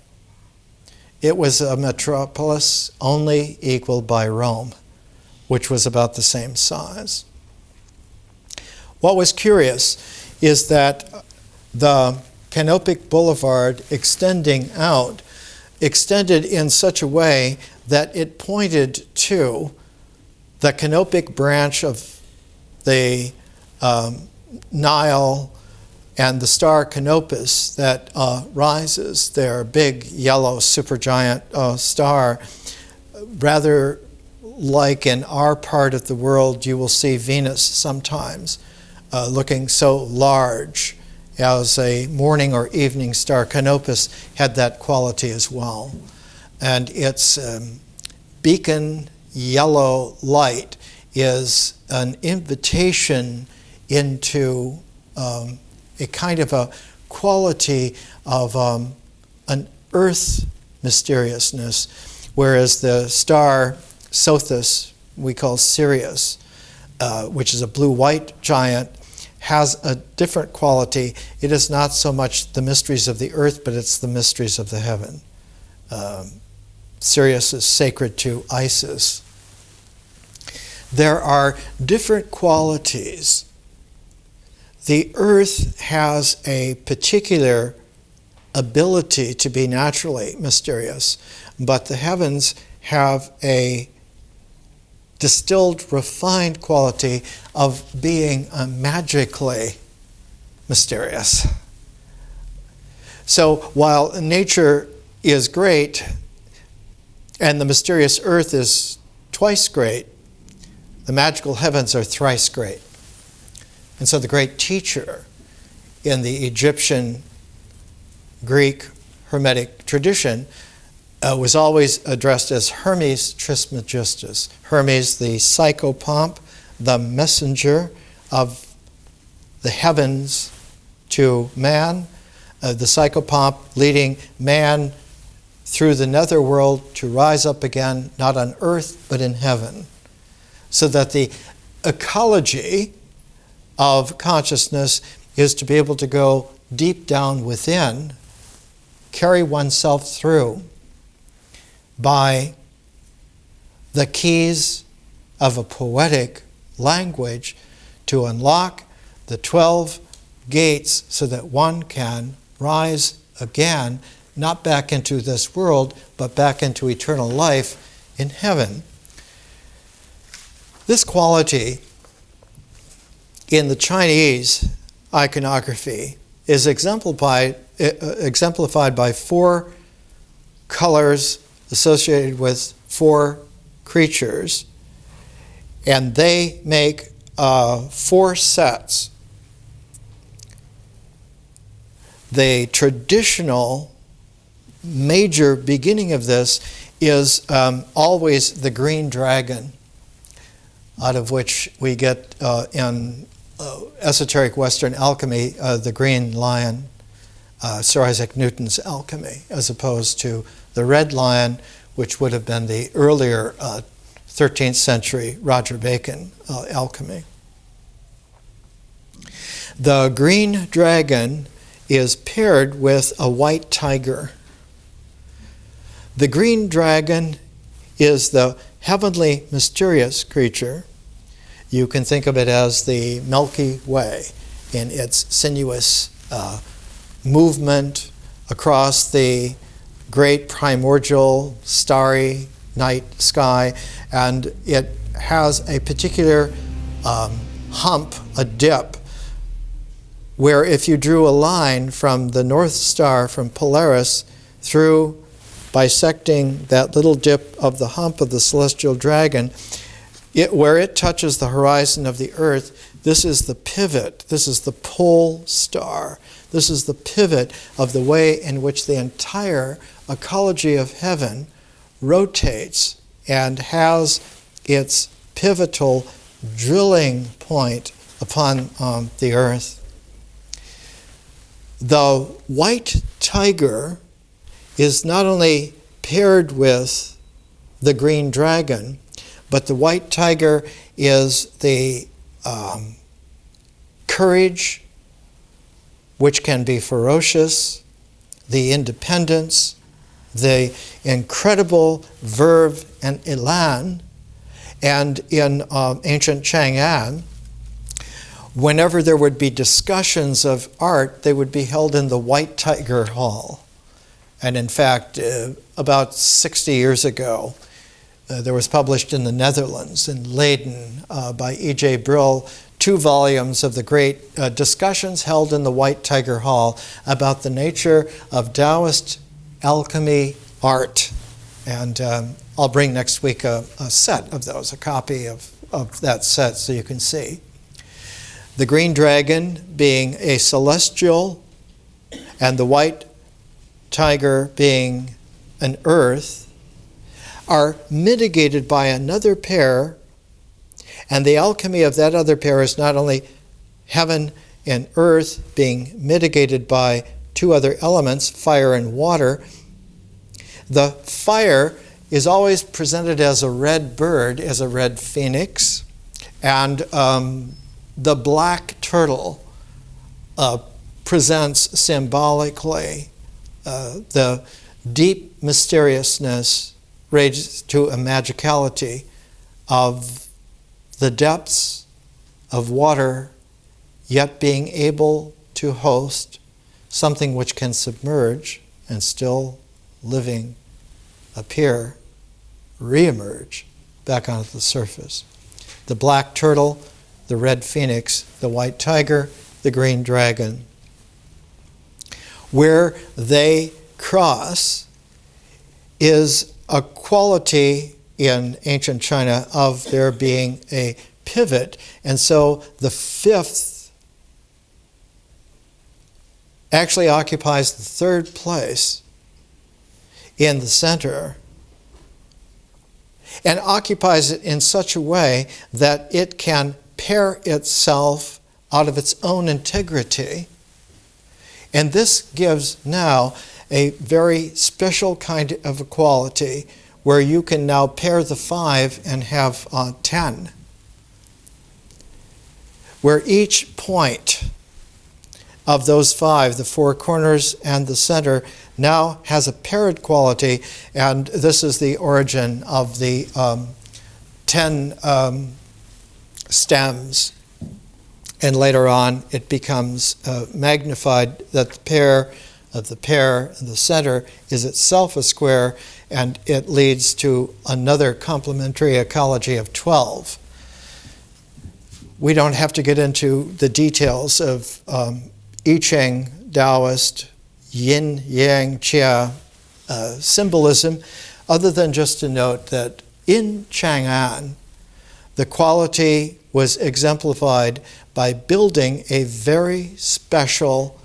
[SPEAKER 1] It was a metropolis only equaled by Rome, which was about the same size. What was curious is that the canopic boulevard extending out extended in such a way that it pointed to the canopic branch of the Nile And the star Canopus that rises, their big yellow supergiant star, rather like in our part of the world, you will see Venus sometimes looking so large as a morning or evening star. Canopus had that quality as well. And its beacon yellow light is an invitation into a kind of a quality of an earth mysteriousness, whereas the star Sothis, we call Sirius, which is a blue-white giant, has a different quality. It is not so much the mysteries of the earth, but it's the mysteries of the heaven. Sirius is sacred to Isis. There are different qualities. The earth has a particular ability to be naturally mysterious, but the heavens have a distilled, refined quality of being magically mysterious. So while nature is great and the mysterious earth is twice great, the magical heavens are thrice great. And so the great teacher in the Egyptian, Greek, Hermetic tradition was always addressed as Hermes Trismegistus. Hermes, the psychopomp, the messenger of the heavens to man, the psychopomp leading man through the netherworld to rise up again, not on earth, but in heaven. So that the ecology of consciousness is to be able to go deep down within, carry oneself through by the keys of a poetic language to unlock the 12 gates so that one can rise again, not back into this world, but back into eternal life in heaven. This quality in the Chinese iconography is exemplified by 4 colors associated with 4 creatures, and they make 4 sets. The traditional major beginning of this is always the green dragon, out of which we get in esoteric Western alchemy the green lion, Sir Isaac Newton's alchemy, as opposed to the red lion, which would have been the earlier 13th century Roger Bacon alchemy. The green dragon is paired with a white tiger. The green dragon is the heavenly mysterious creature. You can think of it as the Milky Way in its sinuous movement across the great primordial starry night sky, and it has a particular hump, a dip, where if you drew a line from the North Star, from Polaris, through bisecting that little dip of the hump of the celestial dragon, where it touches the horizon of the earth, this is the pivot, this is the pole star, this is the pivot of the way in which the entire ecology of heaven rotates and has its pivotal drilling point upon the earth. The white tiger is not only paired with the green dragon, but the white tiger is the courage, which can be ferocious, the independence, the incredible verve and elan. And in ancient Chang'an, whenever there would be discussions of art, they would be held in the White Tiger Hall. And in fact, about 60 years ago, there was published in the Netherlands, in Leiden, by E.J. Brill, 2 volumes of the great discussions held in the White Tiger Hall about the nature of Taoist alchemy art. And I'll bring next week a set of those, a copy of that set so you can see. The green dragon being a celestial and the white tiger being an earth are mitigated by another pair, and the alchemy of that other pair is not only heaven and earth being mitigated by 2 other elements, fire and water. The fire is always presented as a red bird, as a red phoenix, and the black turtle presents symbolically the deep mysteriousness raised to a magicality of the depths of water, yet being able to host something which can submerge and still living appear, reemerge back onto the surface. The black turtle, the red phoenix, the white tiger, the green dragon. Where they cross is a quality in ancient China of there being a pivot. And so the 5th actually occupies the 3rd place in the center and occupies it in such a way that it can pair itself out of its own integrity. And this gives now a very special kind of equality where you can now pair the 5 and have 10. Where each point of those 5, the 4 corners and the center, now has a paired quality, and this is the origin of the 10 stems. And later on, it becomes magnified that the pair of the pair in the center is itself a square, and it leads to another complementary ecology of 12. We don't have to get into the details of I Ching, Taoist, Yin Yang Chia symbolism, other than just to note that in Chang'an, the quality was exemplified by building a very special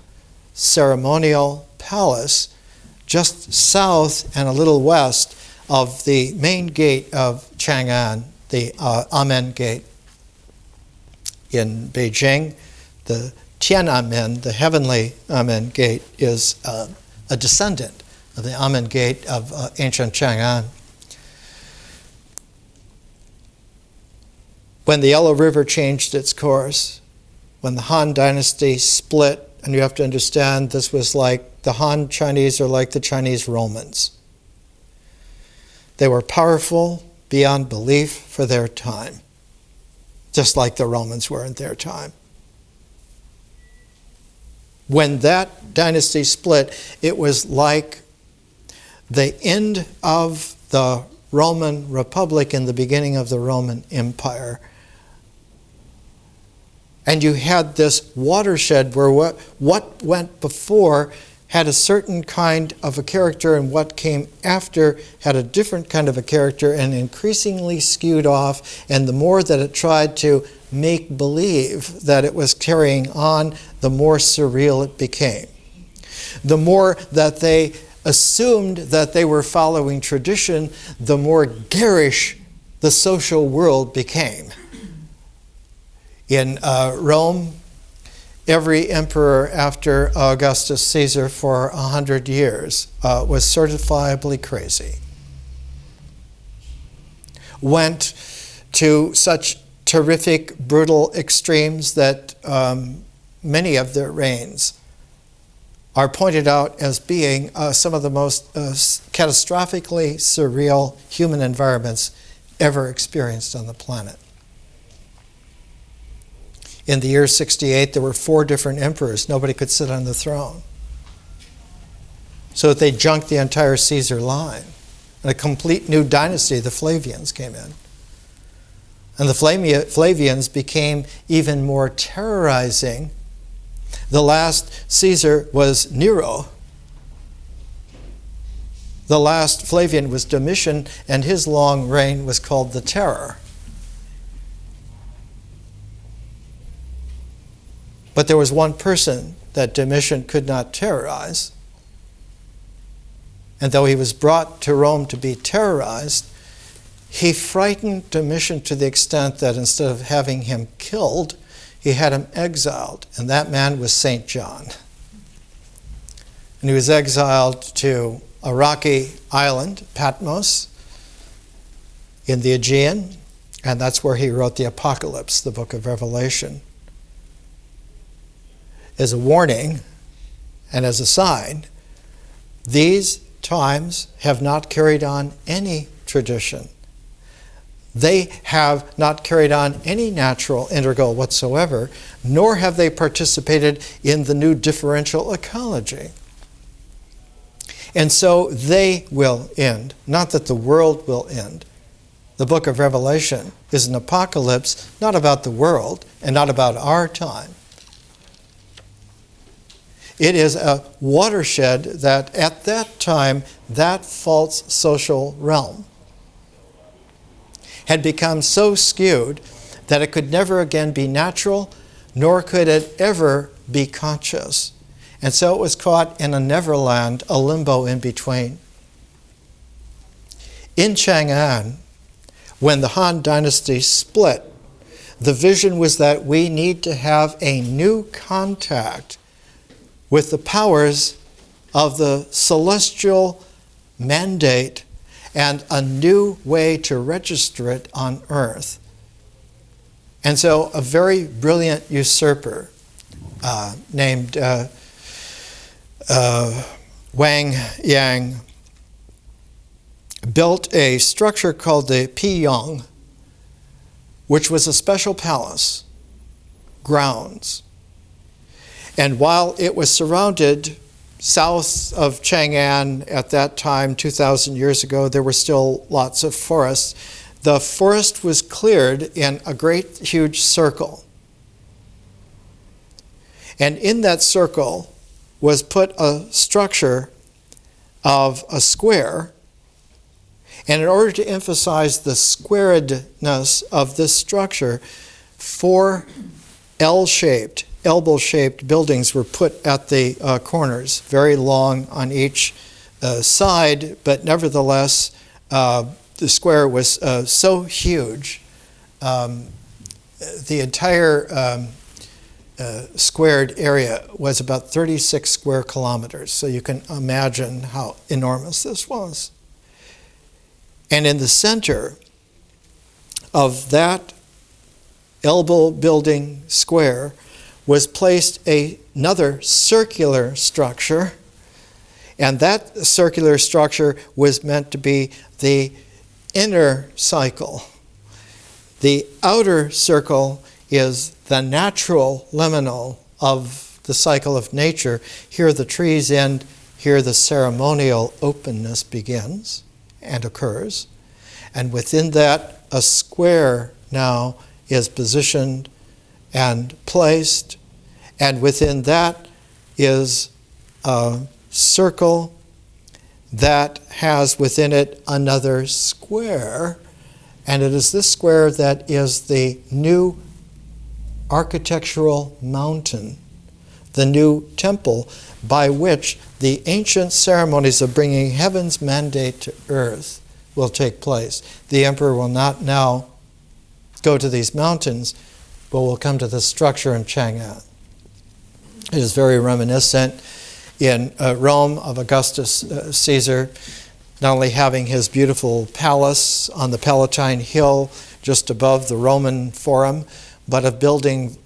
[SPEAKER 1] ceremonial palace just south and a little west of the main gate of Chang'an, the Amen Gate. In Beijing, the Tiananmen, the heavenly Amen Gate, is a descendant of the Amen Gate of ancient Chang'an. When the Yellow River changed its course, when the Han Dynasty split, and you have to understand this was like the Han Chinese are like the Chinese Romans. They were powerful beyond belief for their time, just like the Romans were in their time. When that dynasty split, it was like the end of the Roman Republic and the beginning of the Roman Empire. And you had this watershed where what went before had a certain kind of a character, and what came after had a different kind of a character and increasingly skewed off. And the more that it tried to make believe that it was carrying on, the more surreal it became. The more that they assumed that they were following tradition, the more garish the social world became. In Rome, every emperor after Augustus Caesar for 100 years was certifiably crazy. Went to such terrific, brutal extremes that many of their reigns are pointed out as being some of the most catastrophically surreal human environments ever experienced on the planet. In the year 68, there were 4 different emperors. Nobody could sit on the throne. So that they junked the entire Caesar line. And a complete new dynasty, the Flavians, came in. And the Flavians became even more terrorizing. The last Caesar was Nero. The last Flavian was Domitian, and his long reign was called the Terror. But there was one person that Domitian could not terrorize. And though he was brought to Rome to be terrorized, he frightened Domitian to the extent that instead of having him killed, he had him exiled. And that man was St. John. And he was exiled to a rocky island, Patmos, in the Aegean. And that's where he wrote the Apocalypse, the book of Revelation. As a warning and as a sign, these times have not carried on any tradition. They have not carried on any natural integral whatsoever, nor have they participated in the new differential ecology. And so they will end, not that the world will end. The book of Revelation is an apocalypse, not about the world and not about our time. It is a watershed that at that time, that false social realm had become so skewed that it could never again be natural, nor could it ever be conscious. And so it was caught in a neverland, a limbo in between. In Chang'an, when the Han Dynasty split, the vision was that we need to have a new contact with the powers of the celestial mandate and a new way to register it on earth. And so a very brilliant usurper named Wang Yang built a structure called the Pyong, which was a special palace, grounds. And while it was surrounded south of Chang'an at that time, 2,000 years ago, there were still lots of forests. The forest was cleared in a great, huge circle. And in that circle was put a structure of a square. And in order to emphasize the squaredness of this structure, 4 L-shaped, elbow-shaped buildings were put at the corners, very long on each side, but nevertheless, the square was so huge. The entire squared area was about 36 square kilometers, so you can imagine how enormous this was. And in the center of that elbow building square was placed another circular structure, and that circular structure was meant to be the inner cycle. The outer circle is the natural liminal of the cycle of nature. Here the trees end, here the ceremonial openness begins and occurs. And within that, a square now is positioned and placed, and within that is a circle that has within it another square, and it is this square that is the new architectural mountain, the new temple by which the ancient ceremonies of bringing heaven's mandate to earth will take place. The emperor will not now go to these mountains, but will come to this structure in Chang'an. It is very reminiscent in Rome of Augustus Caesar, not only having his beautiful palace on the Palatine Hill just above the Roman Forum, but of building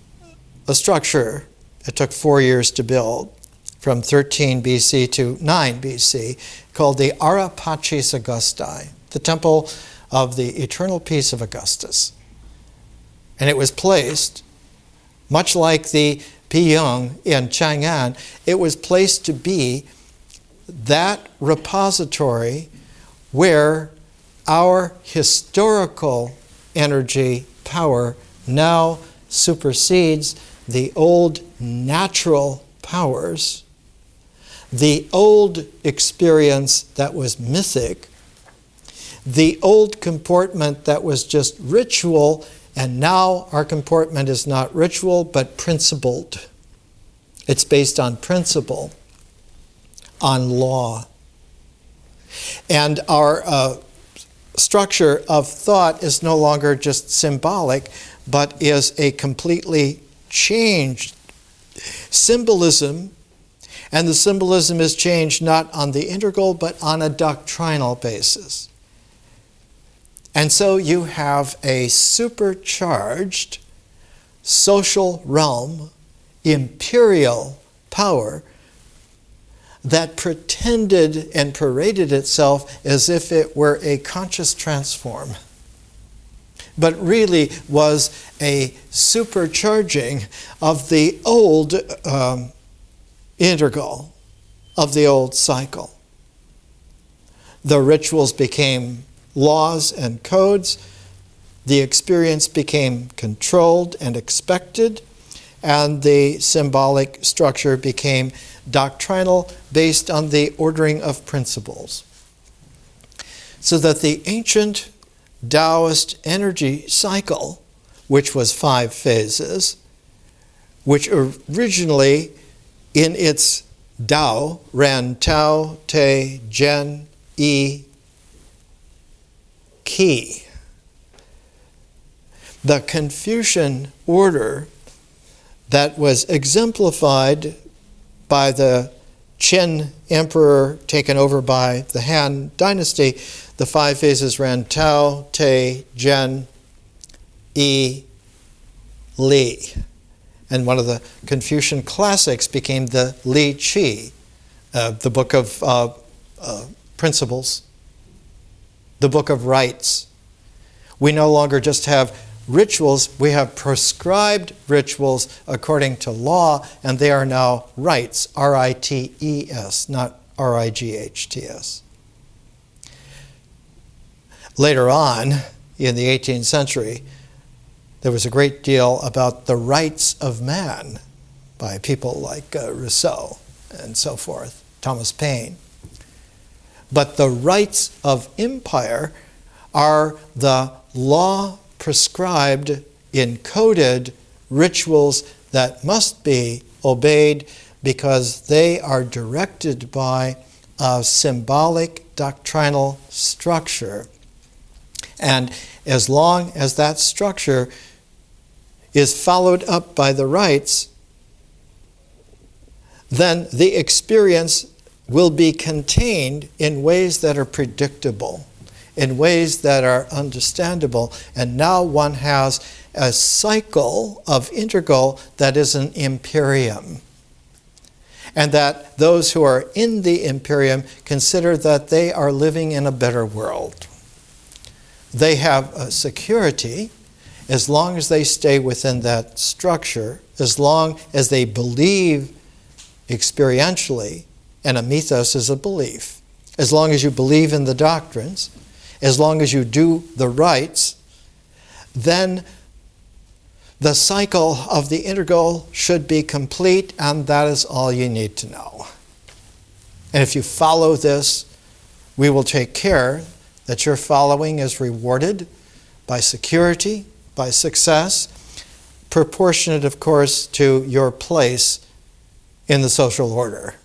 [SPEAKER 1] a structure it took 4 years to build, from 13 BC to 9 BC, called the Arapachis Augusti, the temple of the eternal peace of Augustus. And it was placed, much like the Pyong in Chang'an, it was placed to be that repository where our historical energy power now supersedes the old natural powers, the old experience that was mythic, the old comportment that was just ritual, and now our comportment is not ritual but principled. It's based on principle, on law. And our structure of thought is no longer just symbolic, but is a completely changed symbolism. And the symbolism is changed not on the integral, but on a doctrinal basis. And so you have a supercharged social realm, imperial power, that pretended and paraded itself as if it were a conscious transform, but really was a supercharging of the old integral, of the old cycle. The rituals became laws and codes, the experience became controlled and expected, and the symbolic structure became doctrinal, based on the ordering of principles. So that the ancient Taoist energy cycle, which was 5 phases, which originally in its Tao ran Tao, Te, Gen, Yi, Qi. The Confucian order that was exemplified by the Qin emperor taken over by the Han dynasty, the 5 phases ran Tao, Te, Gen, Yi, Li. And one of the Confucian classics became the Li Qi, the book of principles, the book of rites. We no longer just have rituals, we have prescribed rituals according to law, and they are now rites, R-I-T-E-S, not R-I-G-H-T-S. Later on, in the 18th century, there was a great deal about the rights of man by people like Rousseau and so forth, Thomas Paine. But the rights of empire are the law prescribed, encoded rituals that must be obeyed because they are directed by a symbolic doctrinal structure. And as long as that structure is followed up by the rites, then the experience will be contained in ways that are predictable, in ways that are understandable. And now one has a cycle of integral that is an imperium. And that those who are in the imperium consider that they are living in a better world. They have a security as long as they stay within that structure, as long as they believe experientially, and a mythos is a belief. As long as you believe in the doctrines, as long as you do the rites, then the cycle of the integral should be complete, and that is all you need to know. And if you follow this, we will take care that your following is rewarded by security, by success, proportionate, of course, to your place in the social order.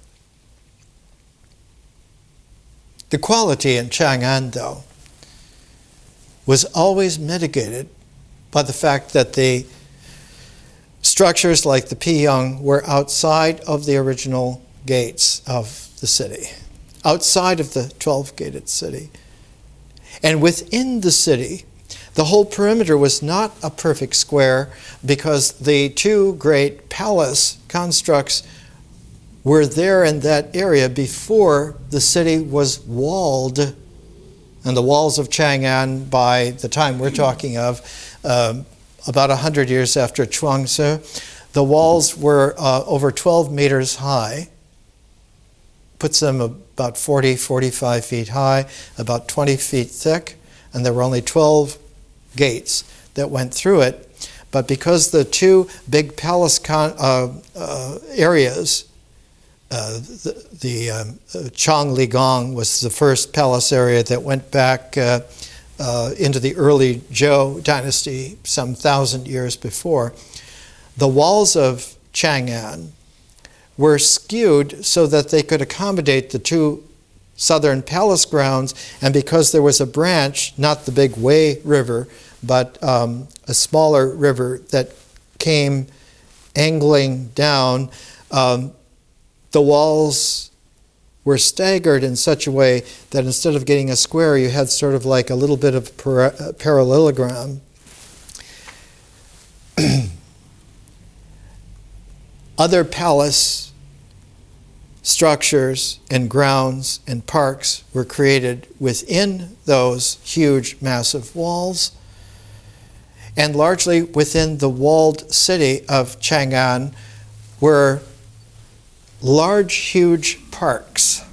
[SPEAKER 1] The quality in Chang'an, though, was always mitigated by the fact that the structures like the Piyang were outside of the original gates of the city, outside of the 12-gated city. And within the city, the whole perimeter was not a perfect square because the 2 great palace constructs were there in that area before the city was walled. And the walls of Chang'an, by the time we're talking of, about 100 years after Chuangzi, the walls were over 12 meters high, puts them about 40, 45 feet high, about 20 feet thick, and there were only 12 gates. that went through it. But because the two big palace areas, the Chang'an was the first palace area that went back into the early Zhou dynasty, some 1,000 years before, the walls of Chang'an were skewed so that they could accommodate the two southern palace grounds, and because there was a branch, not the big Wei River, but a smaller river that came angling down, the walls were staggered in such a way that instead of getting a square, you had sort of like a little bit of parallelogram. Other palace structures and grounds and parks were created within those huge, massive walls, and largely within the walled city of Chang'an were large, huge parks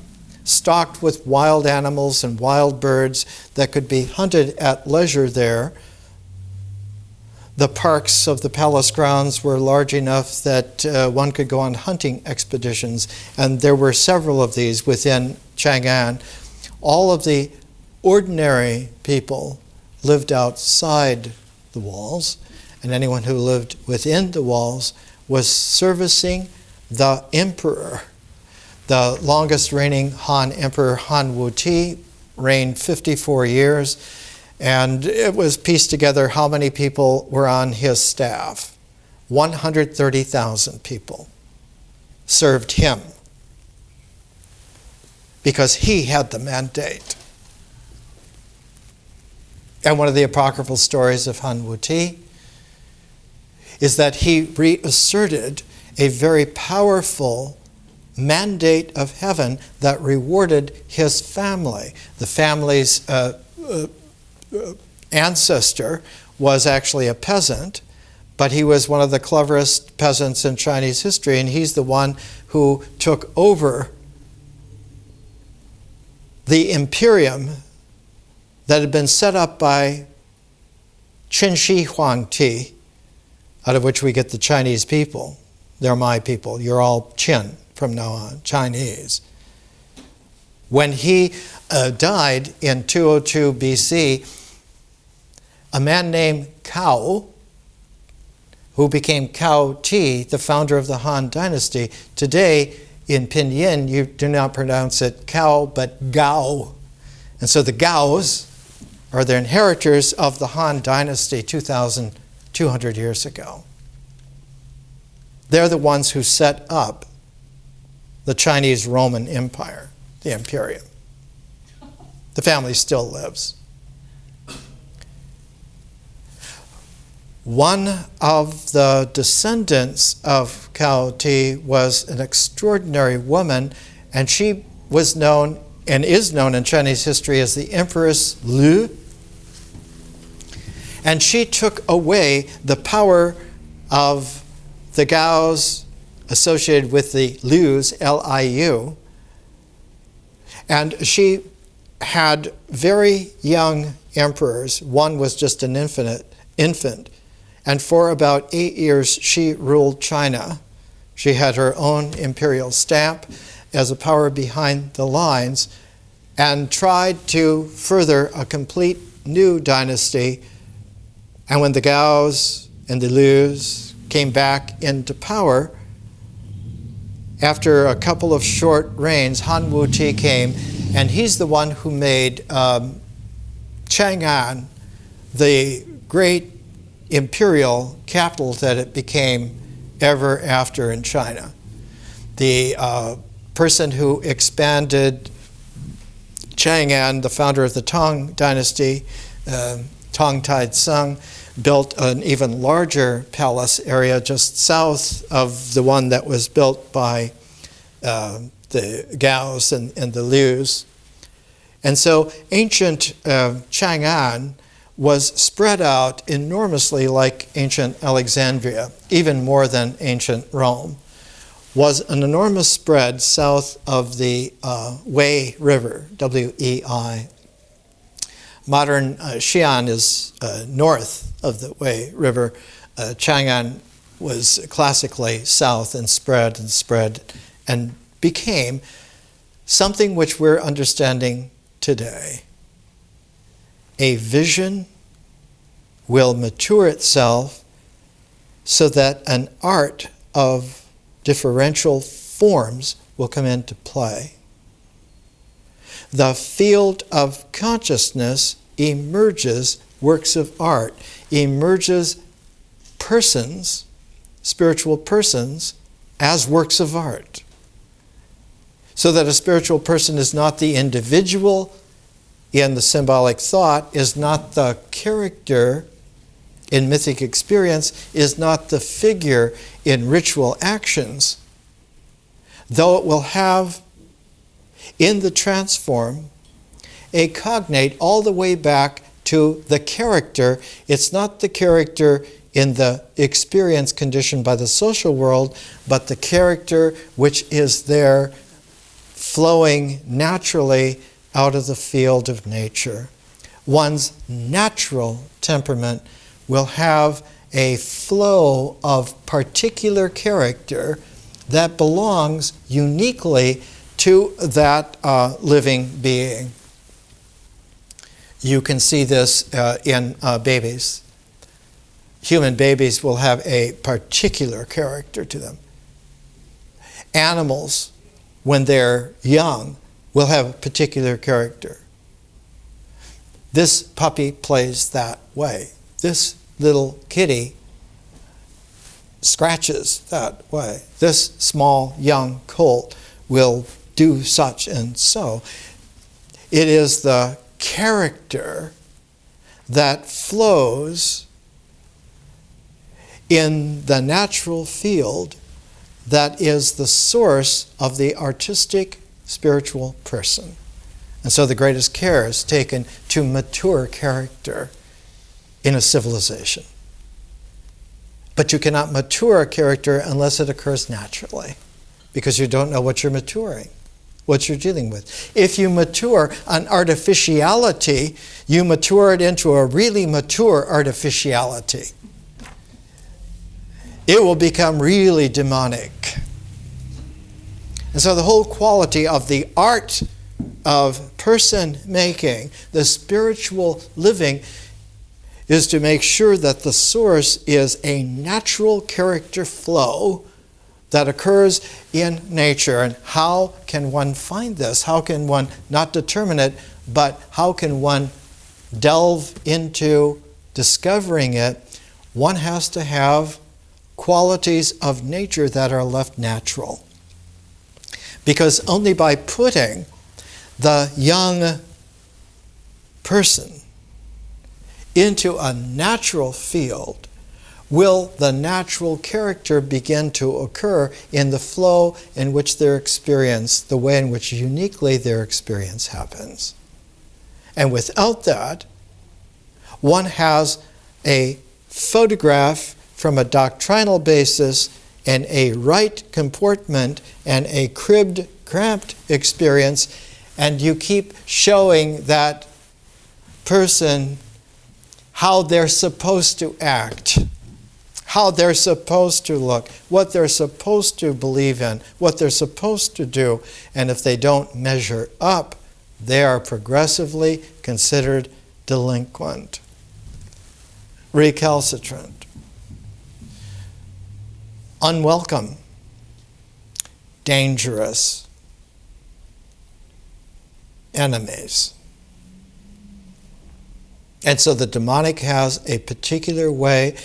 [SPEAKER 1] stocked with wild animals and wild birds that could be hunted at leisure there. The parks of the palace grounds were large enough that one could go on hunting expeditions, and there were several of these within Chang'an. All of the ordinary people lived outside the walls, and anyone who lived within the walls was servicing the emperor. The longest reigning Han Emperor, Han Wuti, reigned 54 years, and it was pieced together how many people were on his staff. 130,000 people served him because he had the mandate. And one of the apocryphal stories of Han Wuti is that he reasserted a very powerful mandate of heaven that rewarded his family. The family's ancestor was actually a peasant, but he was one of the cleverest peasants in Chinese history, and he's the one who took over the imperium that had been set up by Qin Shi Huangdi, out of which we get the Chinese people. They're my people. You're all Qin from now on, Chinese. When he died in 202 BC, a man named Cao, who became Cao Ti, the founder of the Han Dynasty. Today, in Pinyin, you do not pronounce it Cao, but Gao. And so the Gaos are the inheritors of the Han Dynasty 2,200 years ago. They're the ones who set up the Chinese Roman Empire, the imperium. The family still lives. One of the descendants of Cao Ti was an extraordinary woman, and she was known and is known in Chinese history as the Empress Lu. And she took away the power of the Gaos associated with the Lius, L-I-U. And she had very young emperors. One was just an infant. And for about 8 years, she ruled China. She had her own imperial stamp as a power behind the lines and tried to further a complete new dynasty. And when the Gaos and the Lius came back into power, after a couple of short reigns, Han Wuti came, and he's the one who made Chang'an the great imperial capital that it became ever after in China. The person who expanded Chang'an, the founder of the Tang Dynasty, Tang Taizong, built an even larger palace area just south of the one that was built by the Gaos and the Lius. And so ancient Chang'an was spread out enormously like ancient Alexandria, even more than ancient Rome, was an enormous spread south of the Wei River, W-E-I. Modern Xi'an is north of the Wei River. Chang'an was classically south and spread and became something which we're understanding today. A vision will mature itself so that an art of differential forms will come into play. The field of consciousness emerges works of art, emerges persons, spiritual persons, as works of art. So that a spiritual person is not the individual in the symbolic thought, is not the character in mythic experience, is not the figure in ritual actions, though it will have in the transform a cognate all the way back to the character. It's not the character in the experience conditioned by the social world, but the character which is there flowing naturally out of the field of nature. One's natural temperament will have a flow of particular character that belongs uniquely to that living being. You can see this in babies. Human babies will have a particular character to them. Animals, when they're young, will have a particular character. This puppy plays that way. This little kitty scratches that way. This small young colt will do such and so. It is the character that flows in the natural field that is the source of the artistic spiritual person. And so the greatest care is taken to mature character in a civilization. But you cannot mature a character unless it occurs naturally, because you don't know what you're maturing, what you're dealing with. If you mature an artificiality, you mature it into a really mature artificiality. It will become really demonic. And so the whole quality of the art of person making, the spiritual living, is to make sure that the source is a natural character flow that occurs in nature. And how can one find this? How can one not determine it, but how can one delve into discovering it? One has to have qualities of nature that are left natural. Because only by putting the young person into a natural field will the natural character begin to occur in the flow in which their experience, the way in which uniquely their experience happens. And without that, one has a photograph from a doctrinal basis and a right comportment and a cribbed, cramped experience, and you keep showing that person how they're supposed to act, how they're supposed to look, what they're supposed to believe in, what they're supposed to do, and if they don't measure up, they are progressively considered delinquent, recalcitrant, unwelcome, dangerous, enemies. And so the demonic has a particular way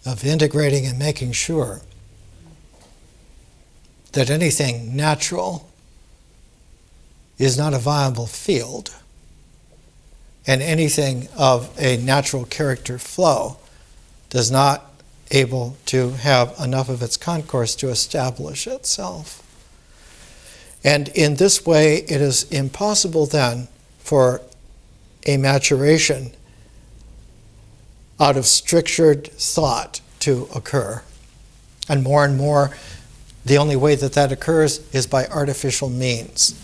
[SPEAKER 1] of integrating and making sure that anything natural is not a viable field, and anything of a natural character flow does not able to have enough of its concourse to establish itself. And in this way, it is impossible then for a maturation out of strictured thought to occur. And more, the only way that that occurs is by artificial means.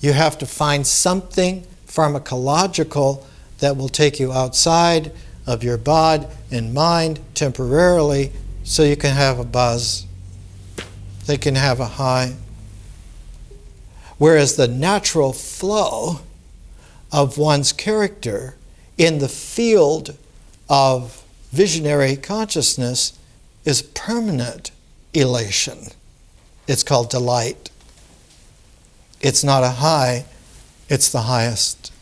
[SPEAKER 1] You have to find something pharmacological that will take you outside of your body and mind temporarily so you can have a buzz. They can have a high. Whereas the natural flow of one's character in the field of visionary consciousness is permanent elation. It's called delight. It's not a high, it's the highest.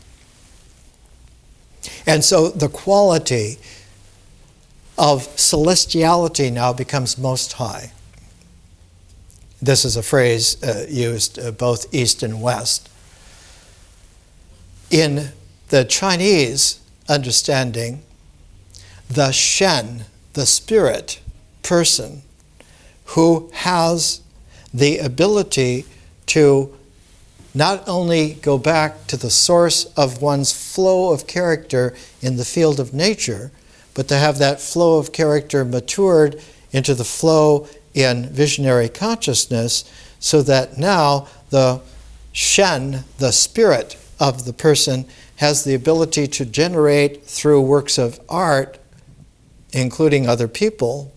[SPEAKER 1] And so the quality of celestiality now becomes most high. This is a phrase used both east and west. In the Chinese understanding, the Shen, the spirit person, who has the ability to not only go back to the source of one's flow of character in the field of nature, but to have that flow of character matured into the flow in visionary consciousness, so that now the Shen, the spirit of the person, has the ability to generate through works of art, including other people,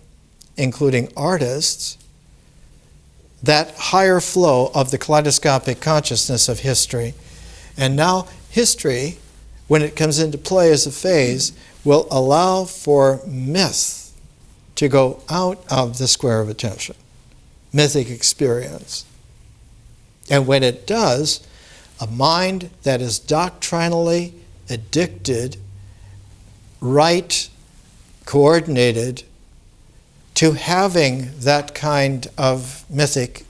[SPEAKER 1] including artists, that higher flow of the kaleidoscopic consciousness of history. And now history, when it comes into play as a phase, will allow for myth to go out of the square of attention, mythic experience. And when it does, a mind that is doctrinally addicted, right coordinated to having that kind of mythic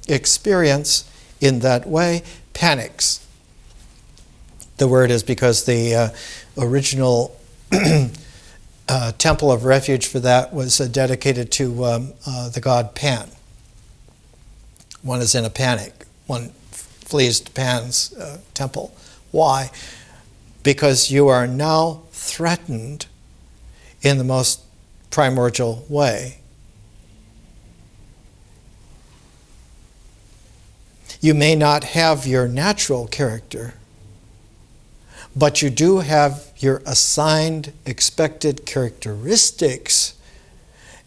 [SPEAKER 1] experience in that way, panics. The word is because the original temple of refuge for that was dedicated to the god Pan. One is in a panic. One flees to Pan's temple. Why? Because you are now threatened in the most primordial way. You may not have your natural character, but you do have your assigned, expected characteristics,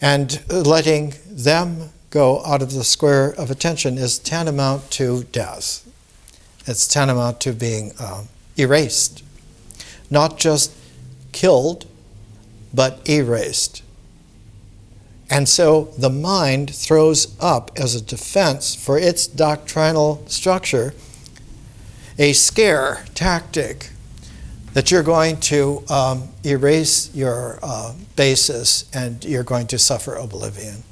[SPEAKER 1] and letting them go out of the square of attention is tantamount to death. It's tantamount to being erased. Not just killed, but erased. And so the mind throws up as a defense for its doctrinal structure a scare tactic that you're going to erase your basis and you're going to suffer oblivion.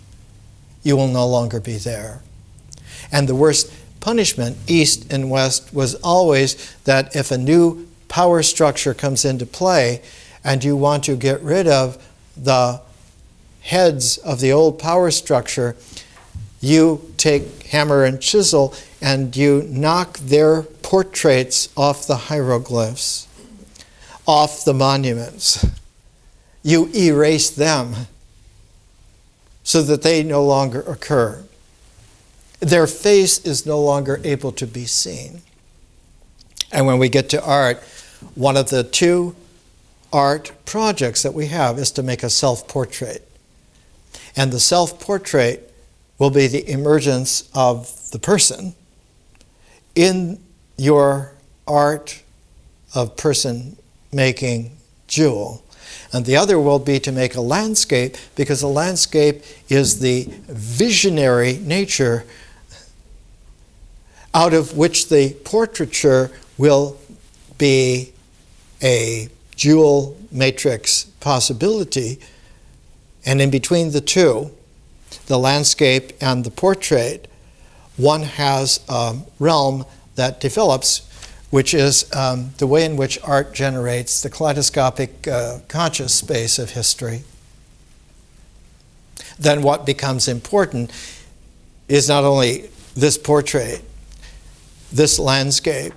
[SPEAKER 1] You will no longer be there. And the worst punishment, east and west, was always that if a new power structure comes into play and you want to get rid of the heads of the old power structure, you take hammer and chisel and you knock their portraits off the hieroglyphs, off the monuments. You erase them so that they no longer occur. Their face is no longer able to be seen. And when we get to art, one of the two art projects that we have is to make a self-portrait. And the self-portrait will be the emergence of the person in your art of person-making jewel. And the other will be to make a landscape, because a landscape is the visionary nature out of which the portraiture will be a jewel matrix possibility. And in between the two, the landscape and the portrait, one has a realm that develops, which is the way in which art generates the kaleidoscopic conscious space of history. Then what becomes important is not only this portrait, this landscape,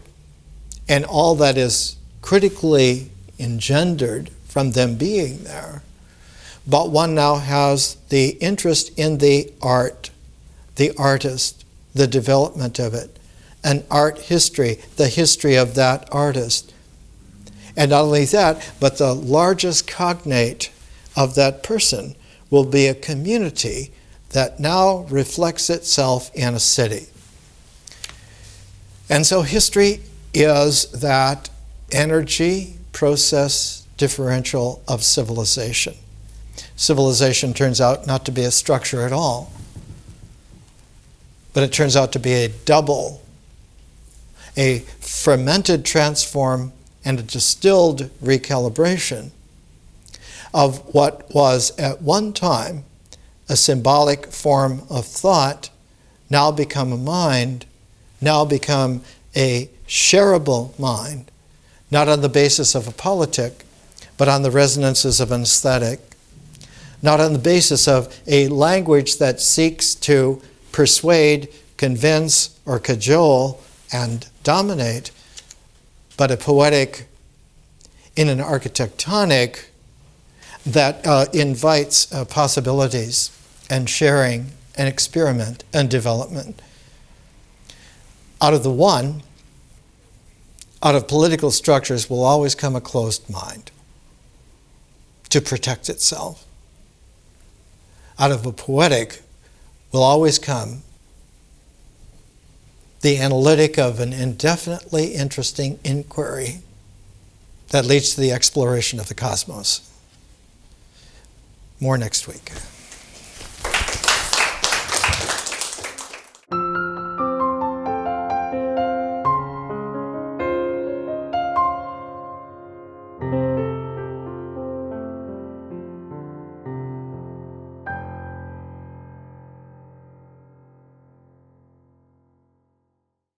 [SPEAKER 1] and all that is critically engendered from them being there, but one now has the interest in the art, the artist, the development of it, an art history, the history of that artist. And not only that, but the largest cognate of that person will be a community that now reflects itself in a city. And so history is that energy process differential of civilization. Civilization turns out not to be a structure at all, but it turns out to be a double, a fermented transform and a distilled recalibration of what was at one time a symbolic form of thought, now become a mind, now become a shareable mind, not on the basis of a politic, but on the resonances of an aesthetic, not on the basis of a language that seeks to persuade, convince, or cajole and dominate, but a poetic in an architectonic that invites possibilities and sharing and experiment and development. Out of the one, out of political structures will always come a closed mind to protect itself. Out of a poetic will always come the analytic of an indefinitely interesting inquiry that leads to the exploration of the cosmos. More next week.